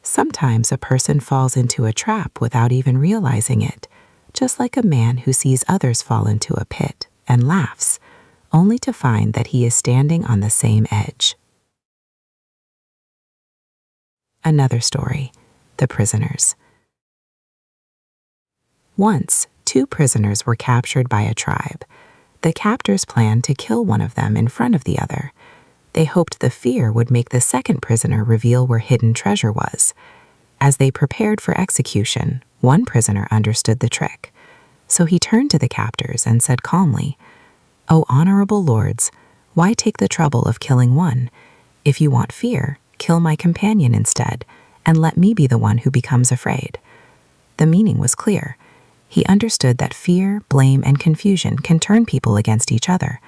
Sometimes a person falls into a trap without even realizing it, just like a man who sees others fall into a pit and laughs, only to find that he is standing on the same edge. Another story, the prisoners. Once, 2 prisoners were captured by a tribe. The captors planned to kill one of them in front of the other. They hoped the fear would make the second prisoner reveal where hidden treasure was. As they prepared for execution, one prisoner understood the trick. So he turned to the captors and said calmly, "O honorable lords, why take the trouble of killing one? If you want fear, kill my companion instead, and let me be the one who becomes afraid." The meaning was clear. He understood that fear, blame, and confusion can turn people against each other.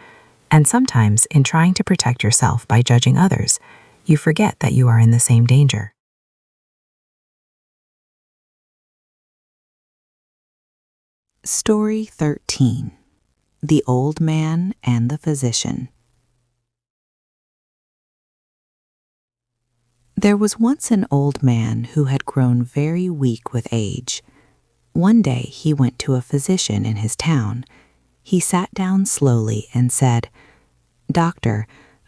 And sometimes, in trying to protect yourself by judging others, you forget that you are in the same danger. Story 13. The Old Man and the Physician. There was once an old man who had grown very weak with age. One day he went to a physician in his town. He sat down slowly and said, "Doctor,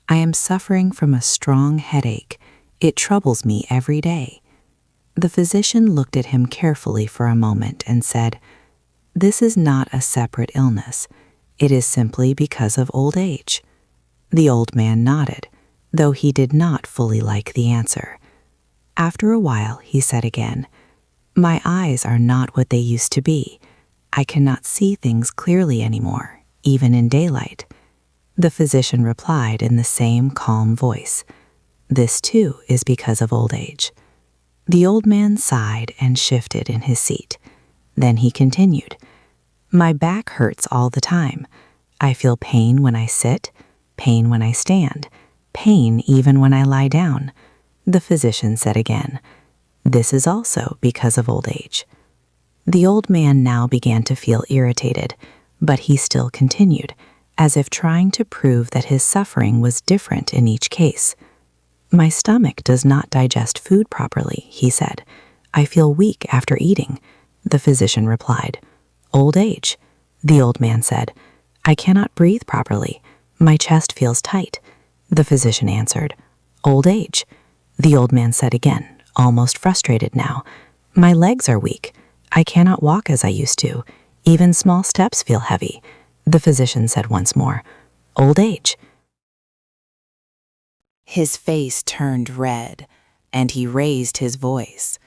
I am suffering from a strong headache. It troubles me every day." The physician looked at him carefully for a moment and said, "This is not a separate illness. It is simply because of old age." The old man nodded, though he did not fully like the answer. After a while, he said again, "My eyes are not what they used to be. I cannot see things clearly anymore, even in daylight." The physician replied in the same calm voice, "This too is because of old age." The old man sighed and shifted in his seat. Then he continued, "My back hurts all the time. I feel pain when I sit, pain when I stand, pain even when I lie down." The physician said again, "This is also because of old age." The old man now began to feel irritated, but he still continued, as if trying to prove that his suffering was different in each case. "My stomach does not digest food properly," he said. "I feel weak after eating." The physician replied, "Old age." The old man said, "I cannot breathe properly. My chest feels tight." The physician answered, "Old age." The old man said again, almost frustrated now, "My legs are weak. I cannot walk as I used to. Even small steps feel heavy." The physician said once more, "Old age." His face turned red, and he raised his voice.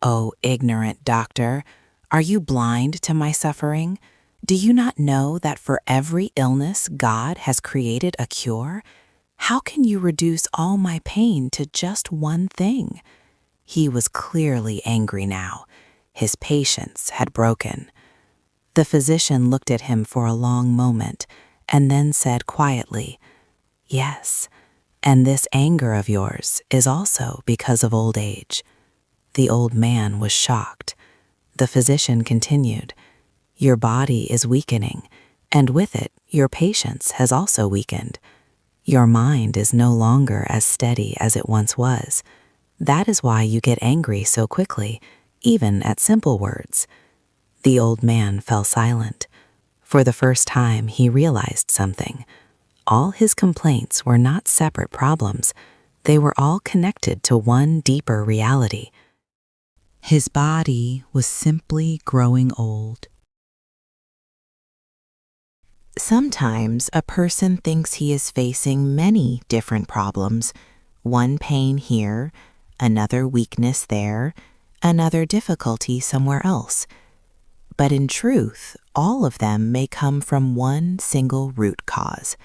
"O ignorant doctor, are you blind to my suffering? Do you not know that for every illness God has created a cure? How can you reduce all my pain to just one thing?" He was clearly angry now. His patience had broken. The physician looked at him for a long moment and then said quietly, "Yes, and this anger of yours is also because of old age." The old man was shocked. The physician continued, "Your body is weakening, and with it, your patience has also weakened. Your mind is no longer as steady as it once was. That is why you get angry so quickly, even at simple words." The old man fell silent. For the first time, he realized something. All his complaints were not separate problems. They were all connected to one deeper reality. His body was simply growing old. Sometimes a person thinks he is facing many different problems, one pain here, another weakness there, another difficulty somewhere else. But in truth, all of them may come from one single root cause.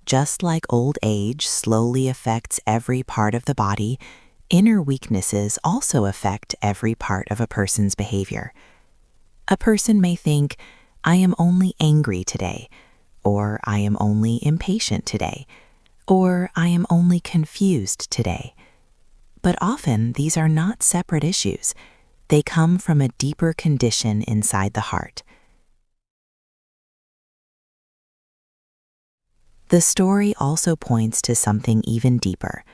Just like old age slowly affects every part of the body, inner weaknesses also affect every part of a person's behavior. A person may think, "I am only angry today," or "I am only impatient today," or "I am only confused today." But often these are not separate issues. They come from a deeper condition inside the heart. The story also points to something even deeper.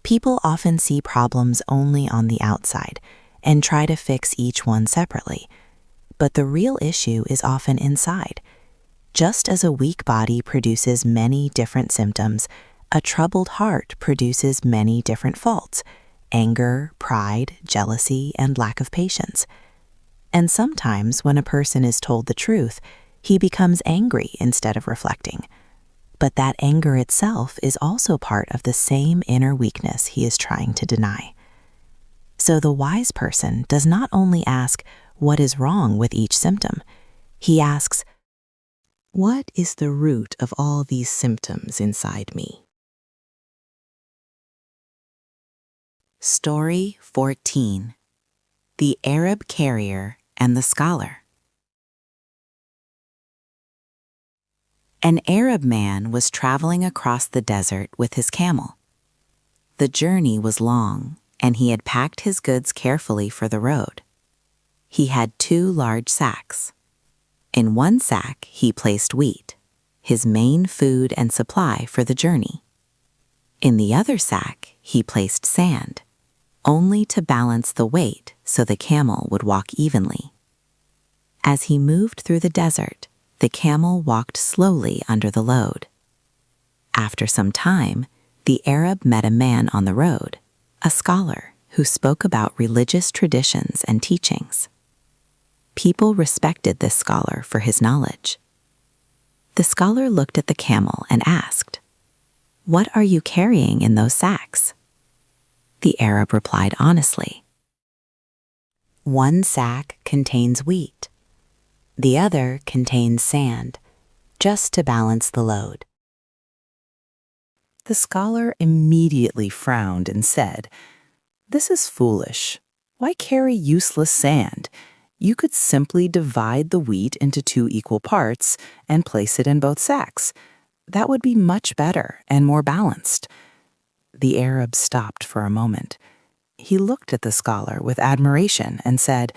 People often see problems only on the outside and try to fix each one separately. But the real issue is often inside. Just as a weak body produces many different symptoms, a troubled heart produces many different faults: anger, pride, jealousy, and lack of patience. And sometimes when a person is told the truth, he becomes angry instead of reflecting. But that anger itself is also part of the same inner weakness he is trying to deny. So the wise person does not only ask what is wrong with each symptom, he asks, what is the root of all these symptoms inside me? Story 14. The Arab Carrier and the Scholar. An Arab man was traveling across the desert with his camel. The journey was long, and he had packed his goods carefully for the road. He had 2 large sacks. In one sack he placed wheat, his main food and supply for the journey. In the other sack he placed sand, only to balance the weight so the camel would walk evenly. As he moved through the desert, the camel walked slowly under the load. After some time, the Arab met a man on the road, a scholar who spoke about religious traditions and teachings. People respected this scholar for his knowledge. The scholar looked at the camel and asked, "What are you carrying in those sacks?" The Arab replied honestly, "One sack contains wheat. The other contains sand, just to balance the load." The scholar immediately frowned and said, "This is foolish. Why carry useless sand? You could simply divide the wheat into 2 equal parts and place it in both sacks. That would be much better and more balanced." The Arab stopped for a moment. He looked at the scholar with admiration and said,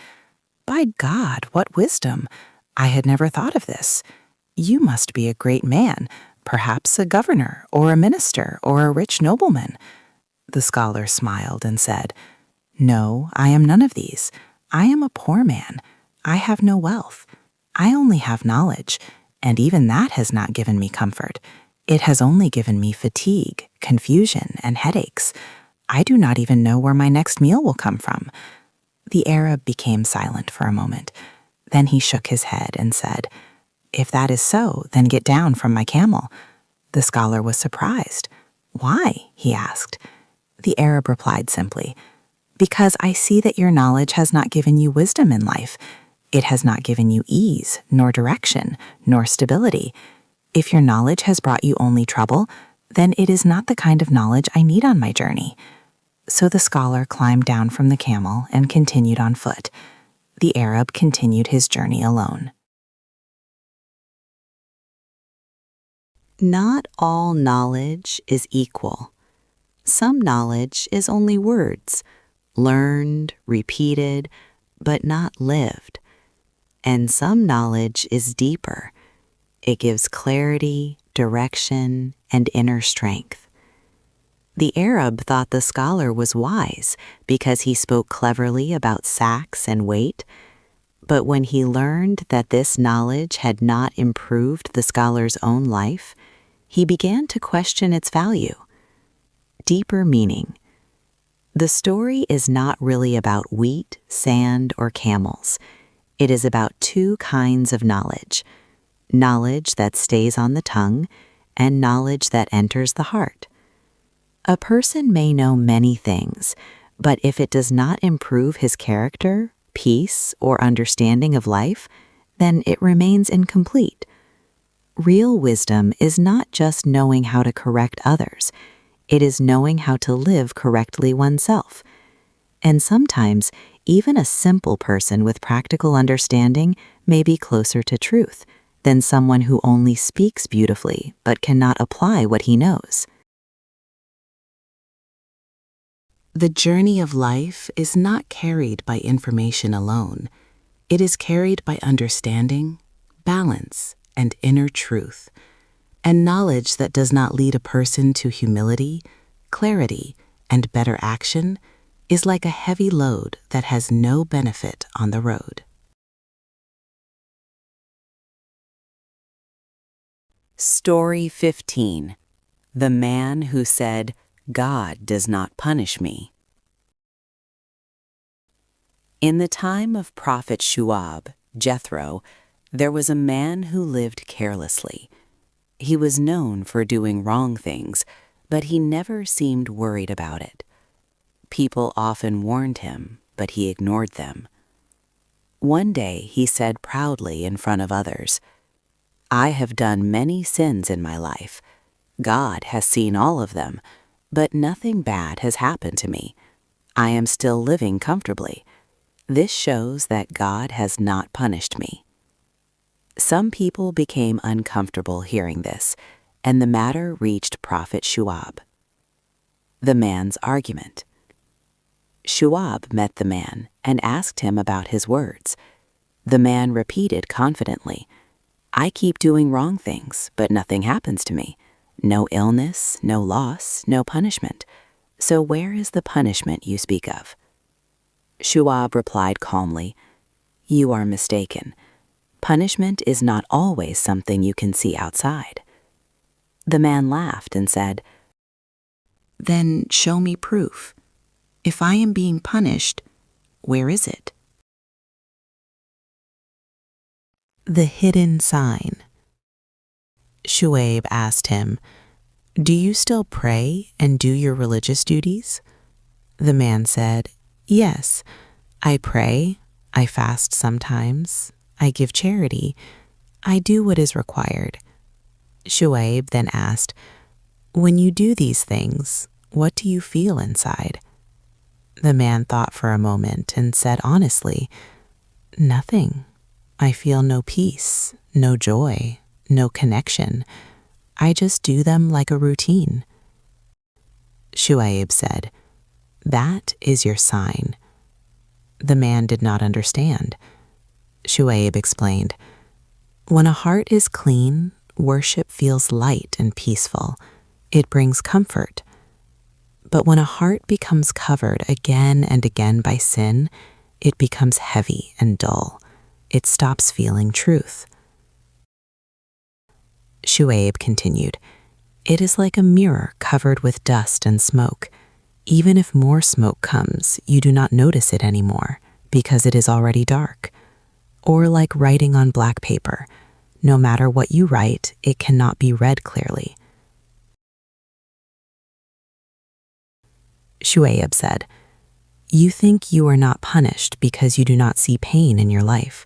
"By God, what wisdom! I had never thought of this. You must be a great man, perhaps a governor or a minister or a rich nobleman." The scholar smiled and said, "No, I am none of these. I am a poor man. I have no wealth. I only have knowledge, and even that has not given me comfort. It has only given me fatigue, confusion, and headaches. I do not even know where my next meal will come from." The Arab became silent for a moment. Then he shook his head and said, "If that is so, then get down from my camel." The scholar was surprised. "Why?" he asked. The Arab replied simply, "Because I see that your knowledge has not given you wisdom in life. It has not given you ease, nor direction, nor stability. If your knowledge has brought you only trouble, then it is not the kind of knowledge I need on my journey." So the scholar climbed down from the camel and continued on foot. The Arab continued his journey alone. Not all knowledge is equal. Some knowledge is only words, learned, repeated, but not lived. And some knowledge is deeper. It gives clarity, direction, and inner strength. The Arab thought the scholar was wise because he spoke cleverly about sacks and weight, but when he learned that this knowledge had not improved the scholar's own life, he began to question its value. Deeper meaning. The story is not really about wheat, sand, or camels. It is about 2 kinds of knowledge: knowledge that stays on the tongue and knowledge that enters the heart. A person may know many things, but if it does not improve his character, peace, or understanding of life, then it remains incomplete. Real wisdom is not just knowing how to correct others. It is knowing how to live correctly oneself. And sometimes, even a simple person with practical understanding may be closer to truth than someone who only speaks beautifully but cannot apply what he knows. The journey of life is not carried by information alone. It is carried by understanding, balance, and inner truth. And knowledge that does not lead a person to humility, clarity, and better action is like a heavy load that has no benefit on the road. Story 15. The Man Who Said, "God Does Not Punish Me." In the time of Prophet Shu'ab, Jethro, there was a man who lived carelessly. He was known for doing wrong things, but he never seemed worried about it. People often warned him, but he ignored them. One day he said proudly in front of others, "I have done many sins in my life. God has seen all of them, but nothing bad has happened to me. I am still living comfortably. This shows that God has not punished me." Some people became uncomfortable hearing this, and the matter reached Prophet Shu'ab. The man's argument. Shu'ab met the man and asked him about his words. The man repeated confidently, "I keep doing wrong things, but nothing happens to me. No illness, no loss, no punishment. So where is the punishment you speak of?" Shu'ab replied calmly, "You are mistaken. Punishment is not always something you can see outside." The man laughed and said, "Then show me proof. If I am being punished, where is it?" The hidden sign. Shu'aib asked him, "Do you still pray and do your religious duties?" The man said, "Yes, I pray, I fast sometimes, I give charity, I do what is required." Shu'aib then asked, "When you do these things, what do you feel inside?" The man thought for a moment and said honestly, "Nothing. I feel no peace, no joy, no connection. I just do them like a routine." Shu'aib said, "That is your sign." The man did not understand. Shu'aib explained, "When a heart is clean, worship feels light and peaceful. It brings comfort. But when a heart becomes covered again and again by sin, it becomes heavy and dull. It stops feeling truth." Shu'aib continued, "It is like a mirror covered with dust and smoke. Even if more smoke comes, you do not notice it anymore because it is already dark. Or like writing on black paper. No matter what you write, it cannot be read clearly." Shu'aib said, "You think you are not punished because you do not see pain in your life,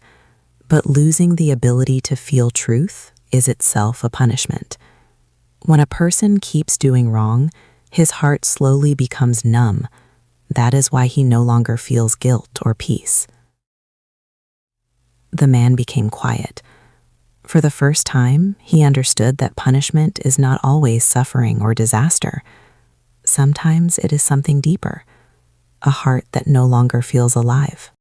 but losing the ability to feel truth is itself a punishment. When a person keeps doing wrong, his heart slowly becomes numb. That is why he no longer feels guilt or peace." The man became quiet. For the first time, he understood that punishment is not always suffering or disaster. Sometimes it is something deeper, a heart that no longer feels alive.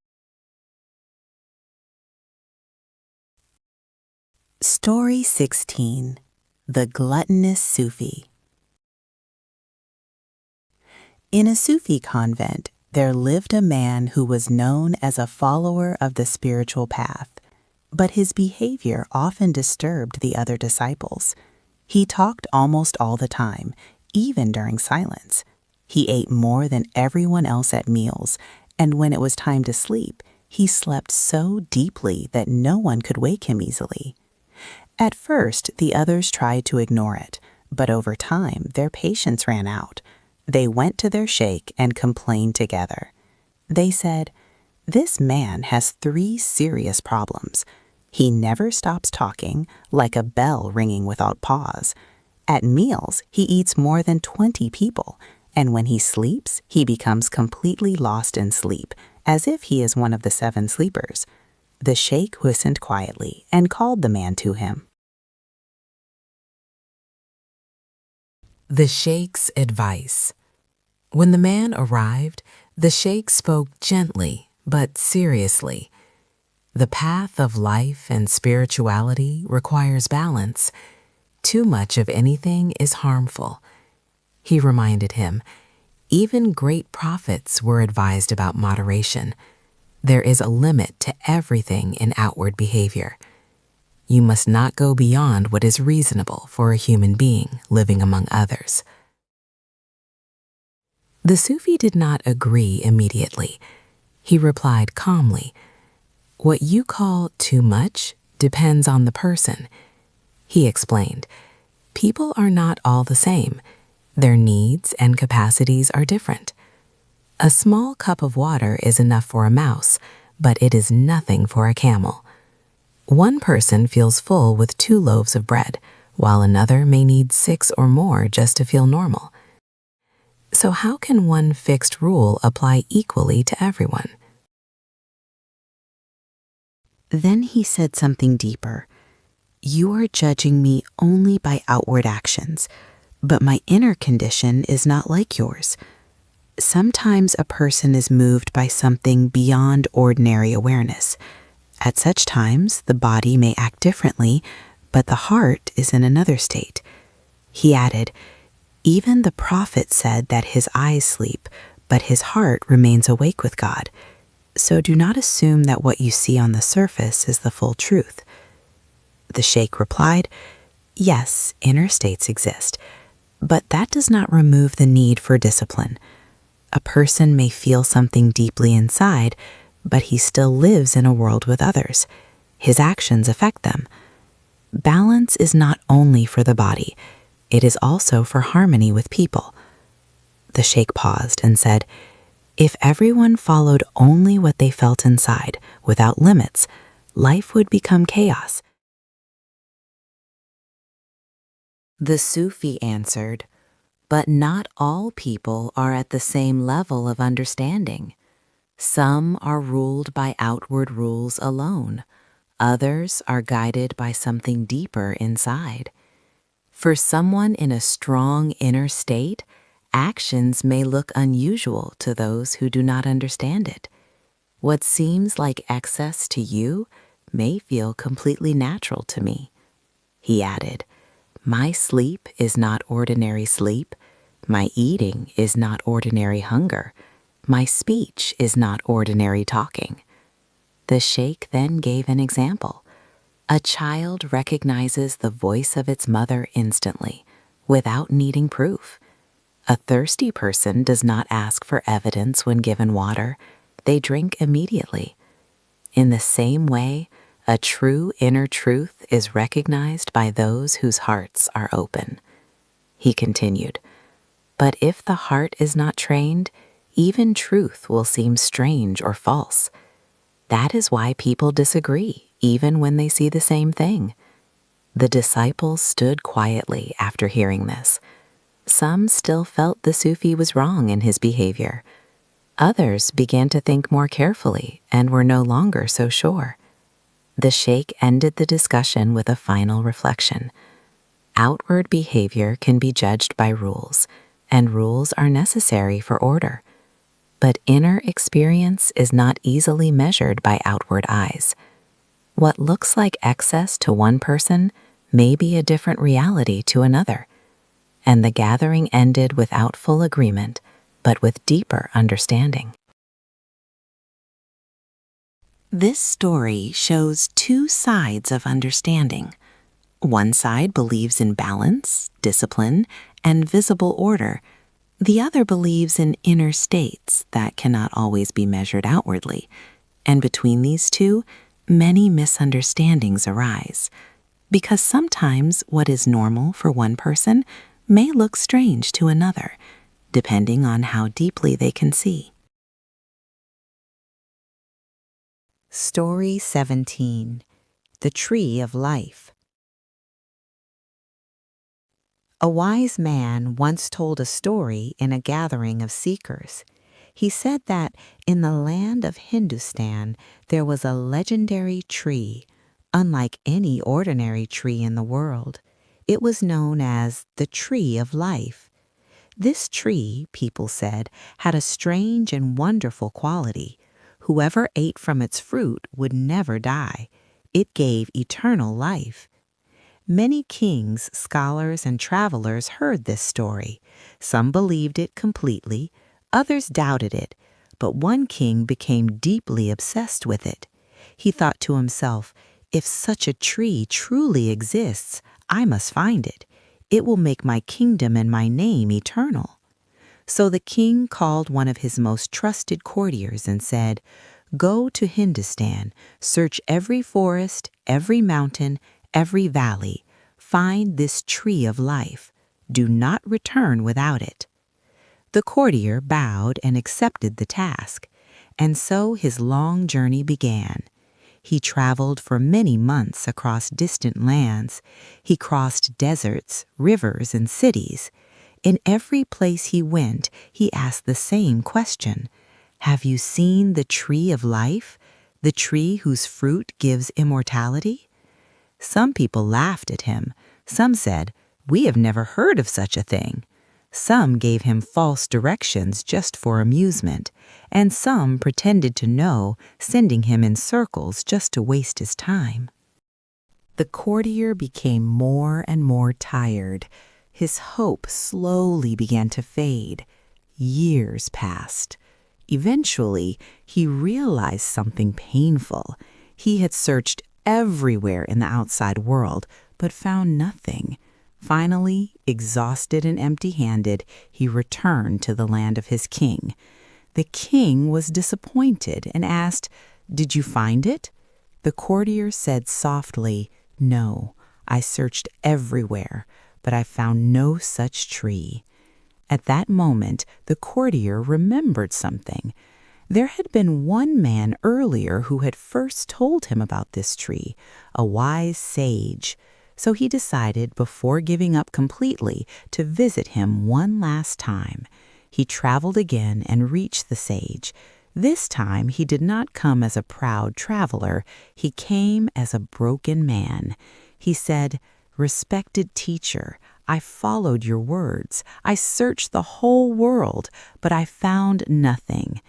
Story 16. The Gluttonous Sufi. In a Sufi convent, there lived a man who was known as a follower of the spiritual path, but his behavior often disturbed the other disciples. He talked almost all the time, even during silence. He ate more than everyone else at meals, and when it was time to sleep, he slept so deeply that no one could wake him easily. At first, the others tried to ignore it, but over time, their patience ran out. They went to their sheikh and complained together. They said, "This man has 3 serious problems. He never stops talking, like a bell ringing without pause. At meals, he eats more than 20 people, and when he sleeps, he becomes completely lost in sleep, as if he is one of the 7 sleepers." The sheikh listened quietly and called the man to him. The sheikh's advice. When the man arrived, the sheikh spoke gently but seriously. The path of life and spirituality requires balance. Too much of anything is harmful. He reminded him, even great prophets were advised about moderation. There is a limit to everything in outward behavior. You must not go beyond what is reasonable for a human being living among others. The Sufi did not agree immediately. He replied calmly, "What you call too much depends on the person." He explained, "People are not all the same. Their needs and capacities are different. A small cup of water is enough for a mouse, but it is nothing for a camel. One person feels full with 2 loaves of bread, while another may need 6 or more just to feel normal. So how can one fixed rule apply equally to everyone?" Then he said something deeper. "You are judging me only by outward actions, but my inner condition is not like yours. Sometimes a person is moved by something beyond ordinary awareness. At such times, the body may act differently, but the heart is in another state." He added, "Even the prophet said that his eyes sleep, but his heart remains awake with God. So do not assume that what you see on the surface is the full truth." The sheikh replied, "Yes, inner states exist, but that does not remove the need for discipline. A person may feel something deeply inside, but he still lives in a world with others. His actions affect them. Balance is not only for the body, it is also for harmony with people." The sheikh paused and said, "If everyone followed only what they felt inside, without limits, life would become chaos." The Sufi answered, "But not all people are at the same level of understanding. Some are ruled by outward rules alone. Others are guided by something deeper inside. For someone in a strong inner state, actions may look unusual to those who do not understand it. What seems like excess to you may feel completely natural to me." He added, "My sleep is not ordinary sleep. My eating is not ordinary hunger. My speech is not ordinary talking." The sheikh then gave an example. A child recognizes the voice of its mother instantly, without needing proof. A thirsty person does not ask for evidence when given water. They drink immediately. In the same way, a true inner truth is recognized by those whose hearts are open. He continued, "But if the heart is not trained, even truth will seem strange or false. That is why people disagree, even when they see the same thing." The disciples stood quietly after hearing this. Some still felt the Sufi was wrong in his behavior. Others began to think more carefully and were no longer so sure. The sheikh ended the discussion with a final reflection. Outward behavior can be judged by rules, and rules are necessary for order. But inner experience is not easily measured by outward eyes. What looks like excess to one person may be a different reality to another. And the gathering ended without full agreement, but with deeper understanding. This story shows 2 sides of understanding. One side believes in balance, discipline, and visible order. The other believes in inner states that cannot always be measured outwardly. And between these two, many misunderstandings arise. Because sometimes what is normal for one person may look strange to another, depending on how deeply they can see. Story 17. The Tree of Life. A wise man once told a story in a gathering of seekers. He said that in the land of Hindustan there was a legendary tree, unlike any ordinary tree in the world. It was known as the Tree of Life. This tree, people said, had a strange and wonderful quality. Whoever ate from its fruit would never die. It gave eternal life. Many kings, scholars, and travelers heard this story. Some believed it completely, others doubted it, but one king became deeply obsessed with it. He thought to himself, if such a tree truly exists, I must find it. It will make my kingdom and my name eternal. So the king called one of his most trusted courtiers and said, "Go to Hindustan, search every forest, every mountain, every valley. Find this tree of life. Do not return without it." The courtier bowed and accepted the task, and so his long journey began. He traveled for many months across distant lands. He crossed deserts, rivers, and cities. In every place he went, he asked the same question: "Have you seen the tree of life, the tree whose fruit gives immortality?" Some people laughed at him. Some said, "We have never heard of such a thing." Some gave him false directions just for amusement, and some pretended to know, sending him in circles just to waste his time. The courtier became more and more tired. His hope slowly began to fade. Years passed. Eventually, he realized something painful. He had searched everywhere in the outside world, but found nothing. Finally, exhausted and empty-handed, he returned to the land of his king. The king was disappointed and asked, "Did you find it?" The courtier said softly, "No, I searched everywhere, but I found no such tree." At that moment, the courtier remembered something. There had been one man earlier who had first told him about this tree, a wise sage. So he decided, before giving up completely, to visit him one last time. He traveled again and reached the sage. This time he did not come as a proud traveler. He came as a broken man. He said, "Respected teacher, I followed your words. I searched the whole world, but I found nothing.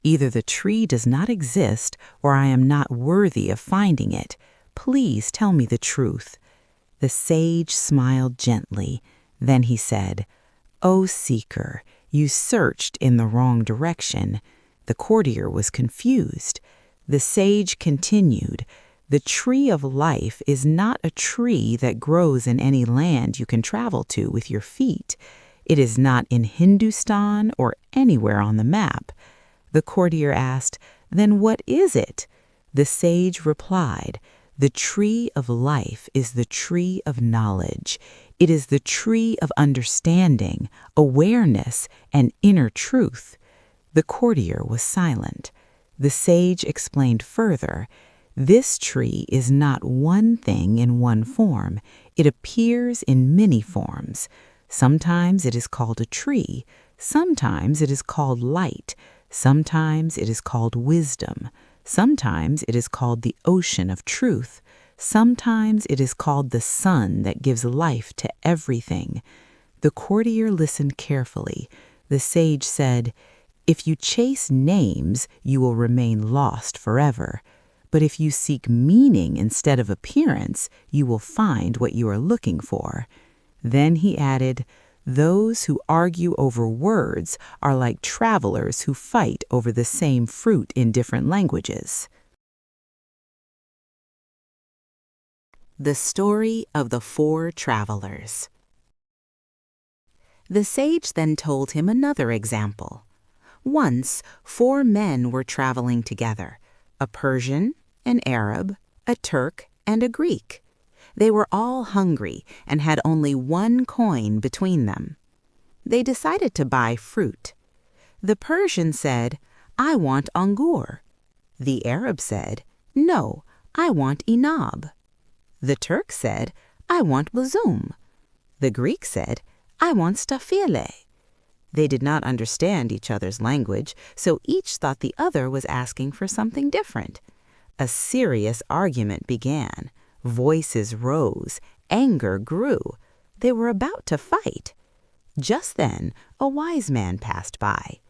Either the tree does not exist, or I am not worthy of finding it. Please tell me the truth." The sage smiled gently. Then he said, "O seeker, you searched in the wrong direction." The courtier was confused. The sage continued, "The tree of life is not a tree that grows in any land you can travel to with your feet. It is not in Hindustan or anywhere on the map." The courtier asked, "Then what is it?" The sage replied, "The tree of life is the tree of knowledge. It is the tree of understanding, awareness, and inner truth." The courtier was silent. The sage explained further, "This tree is not one thing in one form. It appears in many forms. Sometimes it is called a tree. Sometimes it is called light. Sometimes it is called wisdom. Sometimes it is called the ocean of truth. Sometimes it is called the sun that gives life to everything." The courtier listened carefully. The sage said, "If you chase names, you will remain lost forever. But if you seek meaning instead of appearance, you will find what you are looking for." Then he added, "Those who argue over words are like travelers who fight over the same fruit in different languages." The story of the 4 travelers. The sage then told him another example. Once, 4 men were traveling together, a Persian, an Arab, a Turk, and a Greek. They were all hungry and had only 1 coin between them. They decided to buy fruit. The Persian said, "I want angur." The Arab said, "No, I want inab." The Turk said, "I want lazum." The Greek said, "I want stafile." They did not understand each other's language, so each thought the other was asking for something different. A serious argument began. Voices rose. Anger grew. They were about to fight. Just then, a wise man passed by.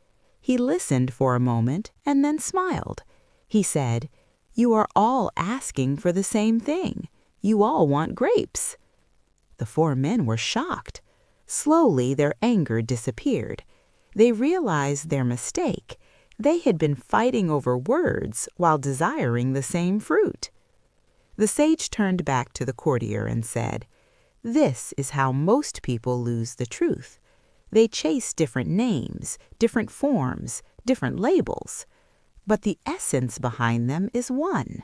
He listened for a moment and then smiled. He said, "You are all asking for the same thing. You all want grapes." The four men were shocked. Slowly, their anger disappeared. They realized their mistake. They had been fighting over words while desiring the same fruit. The sage turned back to the courtier and said, "This is how most people lose the truth. They chase different names, different forms, different labels. But the essence behind them is one.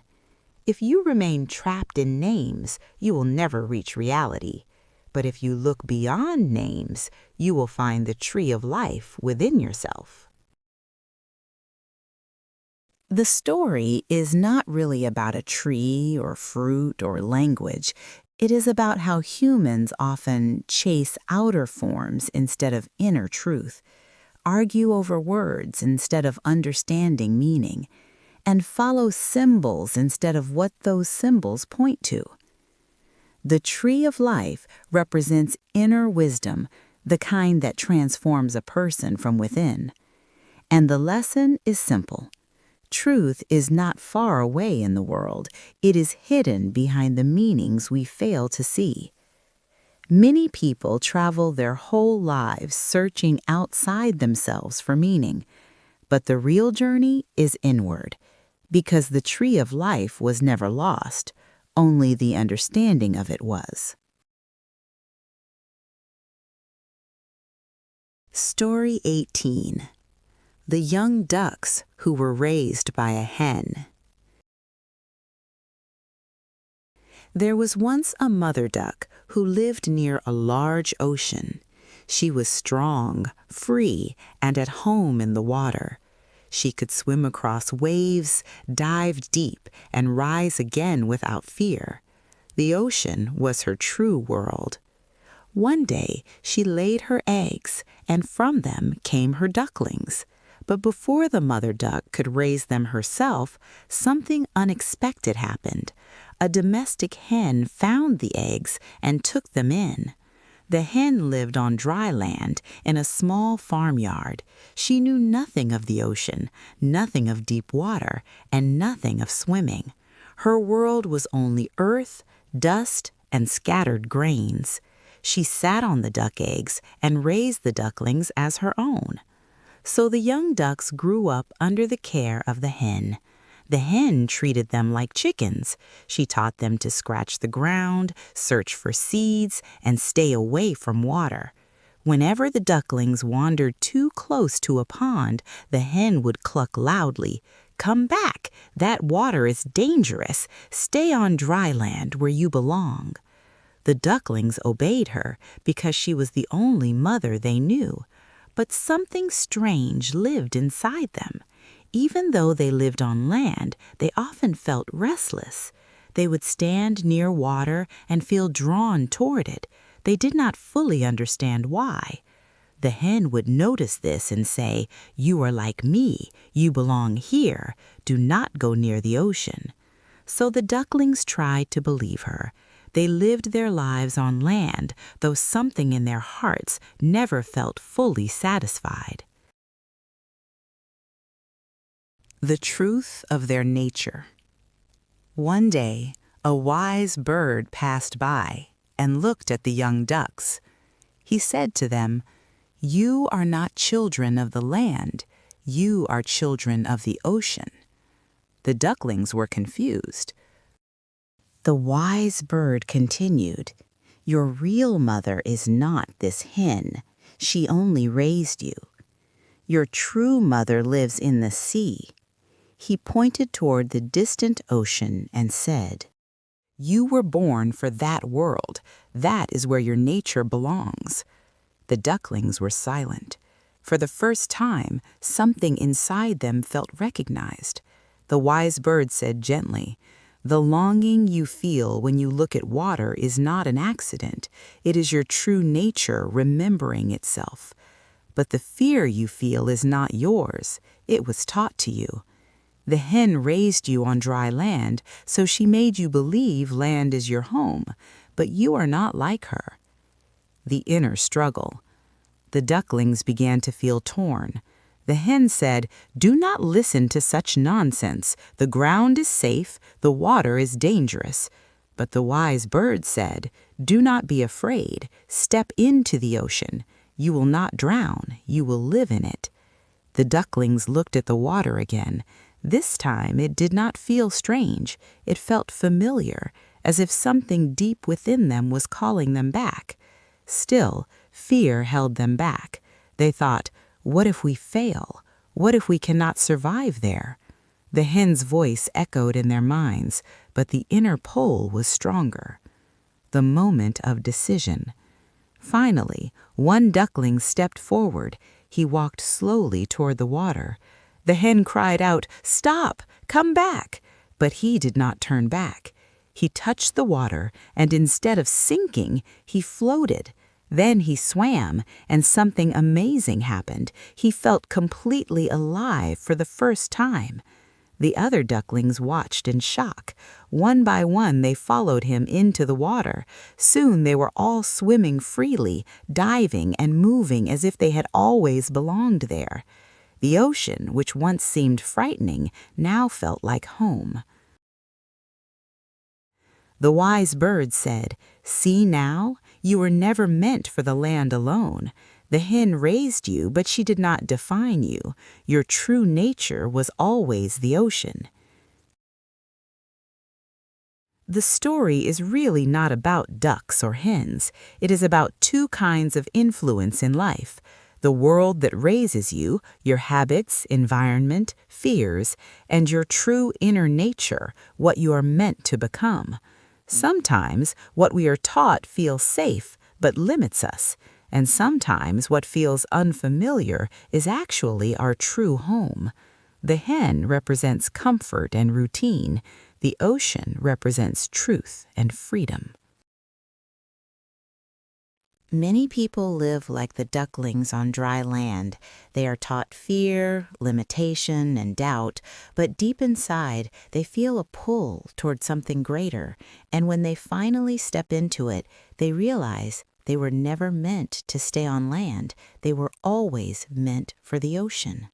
If you remain trapped in names, you will never reach reality. But if you look beyond names, you will find the tree of life within yourself." The story is not really about a tree or fruit or language. It is about how humans often chase outer forms instead of inner truth, argue over words instead of understanding meaning, and follow symbols instead of what those symbols point to. The tree of life represents inner wisdom, the kind that transforms a person from within. And the lesson is simple. Truth is not far away in the world. It is hidden behind the meanings we fail to see. Many people travel their whole lives searching outside themselves for meaning, but the real journey is inward, because the tree of life was never lost, only the understanding of it was. Story 18. The young ducks who were raised by a hen. There was once a mother duck who lived near a large ocean. She was strong, free, and at home in the water. She could swim across waves, dive deep, and rise again without fear. The ocean was her true world. One day she laid her eggs, and from them came her ducklings. But before the mother duck could raise them herself, something unexpected happened. A domestic hen found the eggs and took them in. The hen lived on dry land in a small farmyard. She knew nothing of the ocean, nothing of deep water, and nothing of swimming. Her world was only earth, dust, and scattered grains. She sat on the duck eggs and raised the ducklings as her own. So the young ducks grew up under the care of the hen. The hen treated them like chickens. She taught them to scratch the ground, search for seeds, and stay away from water. Whenever the ducklings wandered too close to a pond, the hen would cluck loudly, "Come back! That water is dangerous. Stay on dry land where you belong." The ducklings obeyed her because she was the only mother they knew. But something strange lived inside them. Even though they lived on land, they often felt restless. They would stand near water and feel drawn toward it. They did not fully understand why. The hen would notice this and say, "You are like me. You belong here. Do not go near the ocean." So the ducklings tried to believe her. They lived their lives on land, though something in their hearts never felt fully satisfied. The truth of their nature. One day, a wise bird passed by and looked at the young ducks. He said to them, "You are not children of the land. You are children of the ocean." The ducklings were confused. The wise bird continued, "Your real mother is not this hen. She only raised you. Your true mother lives in the sea." He pointed toward the distant ocean and said, "You were born for that world. That is where your nature belongs." The ducklings were silent. For the first time, something inside them felt recognized. The wise bird said gently, "The longing you feel when you look at water is not an accident. It is your true nature remembering itself. But the fear you feel is not yours. It was taught to you. The hen raised you on dry land, so she made you believe land is your home, but you are not like her." The inner struggle. The ducklings began to feel torn. The hen said, "Do not listen to such nonsense. The ground is safe, the water is dangerous." But the wise bird said, "Do not be afraid. Step into the ocean. You will not drown, you will live in it." The ducklings looked at the water again. This time it did not feel strange. It felt familiar, as if something deep within them was calling them back. Still, fear held them back. They thought, "What if we fail? What if we cannot survive there?" The hen's voice echoed in their minds, but the inner pull was stronger. The moment of decision. Finally, one duckling stepped forward. He walked slowly toward the water. The hen cried out, "Stop! Come back!" But he did not turn back. He touched the water, and instead of sinking, he floated. Then he swam, and something amazing happened. He felt completely alive for the first time. The other ducklings watched in shock. One by one, they followed him into the water. Soon they were all swimming freely, diving and moving as if they had always belonged there. The ocean, which once seemed frightening, now felt like home. The wise bird said, "See now, you were never meant for the land alone. The hen raised you, but she did not define you. Your true nature was always the ocean." The story is really not about ducks or hens. It is about two kinds of influence in life: the world that raises you, your habits, environment, fears, and your true inner nature, what you are meant to become. Sometimes what we are taught feels safe but limits us, and sometimes what feels unfamiliar is actually our true home. The hen represents comfort and routine. The ocean represents truth and freedom. Many people live like the ducklings on dry land. They are taught fear, limitation, and doubt, but deep inside, they feel a pull toward something greater. And when they finally step into it, they realize they were never meant to stay on land. They were always meant for the ocean.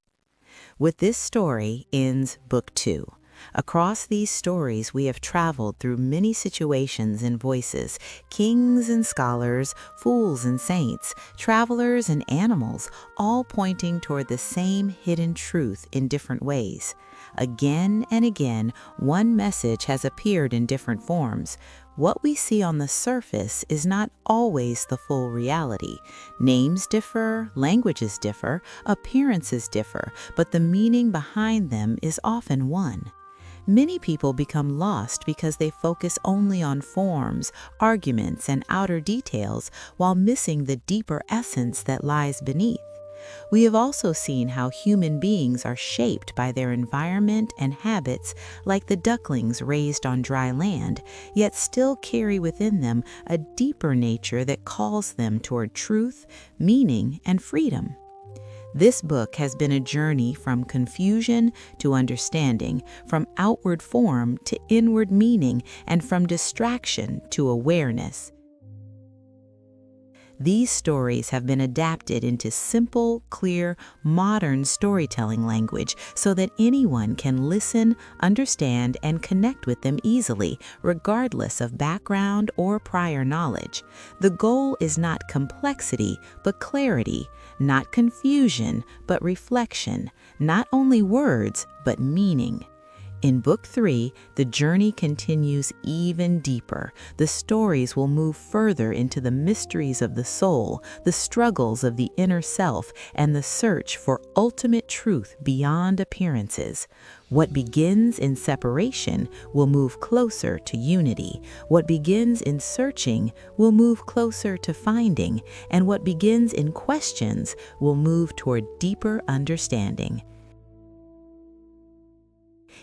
With this story ends Book 2. Across these stories, we have traveled through many situations and voices, kings and scholars, fools and saints, travelers and animals, all pointing toward the same hidden truth in different ways. Again and again, one message has appeared in different forms. What we see on the surface is not always the full reality. Names differ, languages differ, appearances differ, but the meaning behind them is often one. Many people become lost because they focus only on forms, arguments, and outer details while missing the deeper essence that lies beneath. We have also seen how human beings are shaped by their environment and habits, like the ducklings raised on dry land, yet still carry within them a deeper nature that calls them toward truth, meaning, and freedom. This book has been a journey from confusion to understanding, from outward form to inward meaning, and from distraction to awareness. These stories have been adapted into simple, clear, modern storytelling language so that anyone can listen, understand, and connect with them easily, regardless of background or prior knowledge. The goal is not complexity, but clarity, not confusion, but reflection, not only words, but meaning. In Book 3, the journey continues even deeper. The stories will move further into the mysteries of the soul, the struggles of the inner self, and the search for ultimate truth beyond appearances. What begins in separation will move closer to unity. What begins in searching will move closer to finding. And what begins in questions will move toward deeper understanding.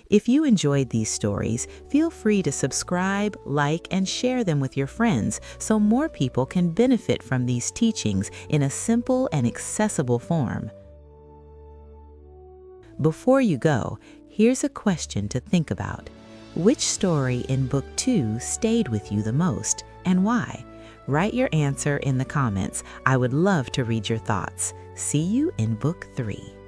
If you enjoyed these stories, feel free to subscribe, like, and share them with your friends so more people can benefit from these teachings in a simple and accessible form. Before you go, here's a question to think about. Which story in Book 2 stayed with you the most, and why? Write your answer in the comments. I would love to read your thoughts. See you in Book 3.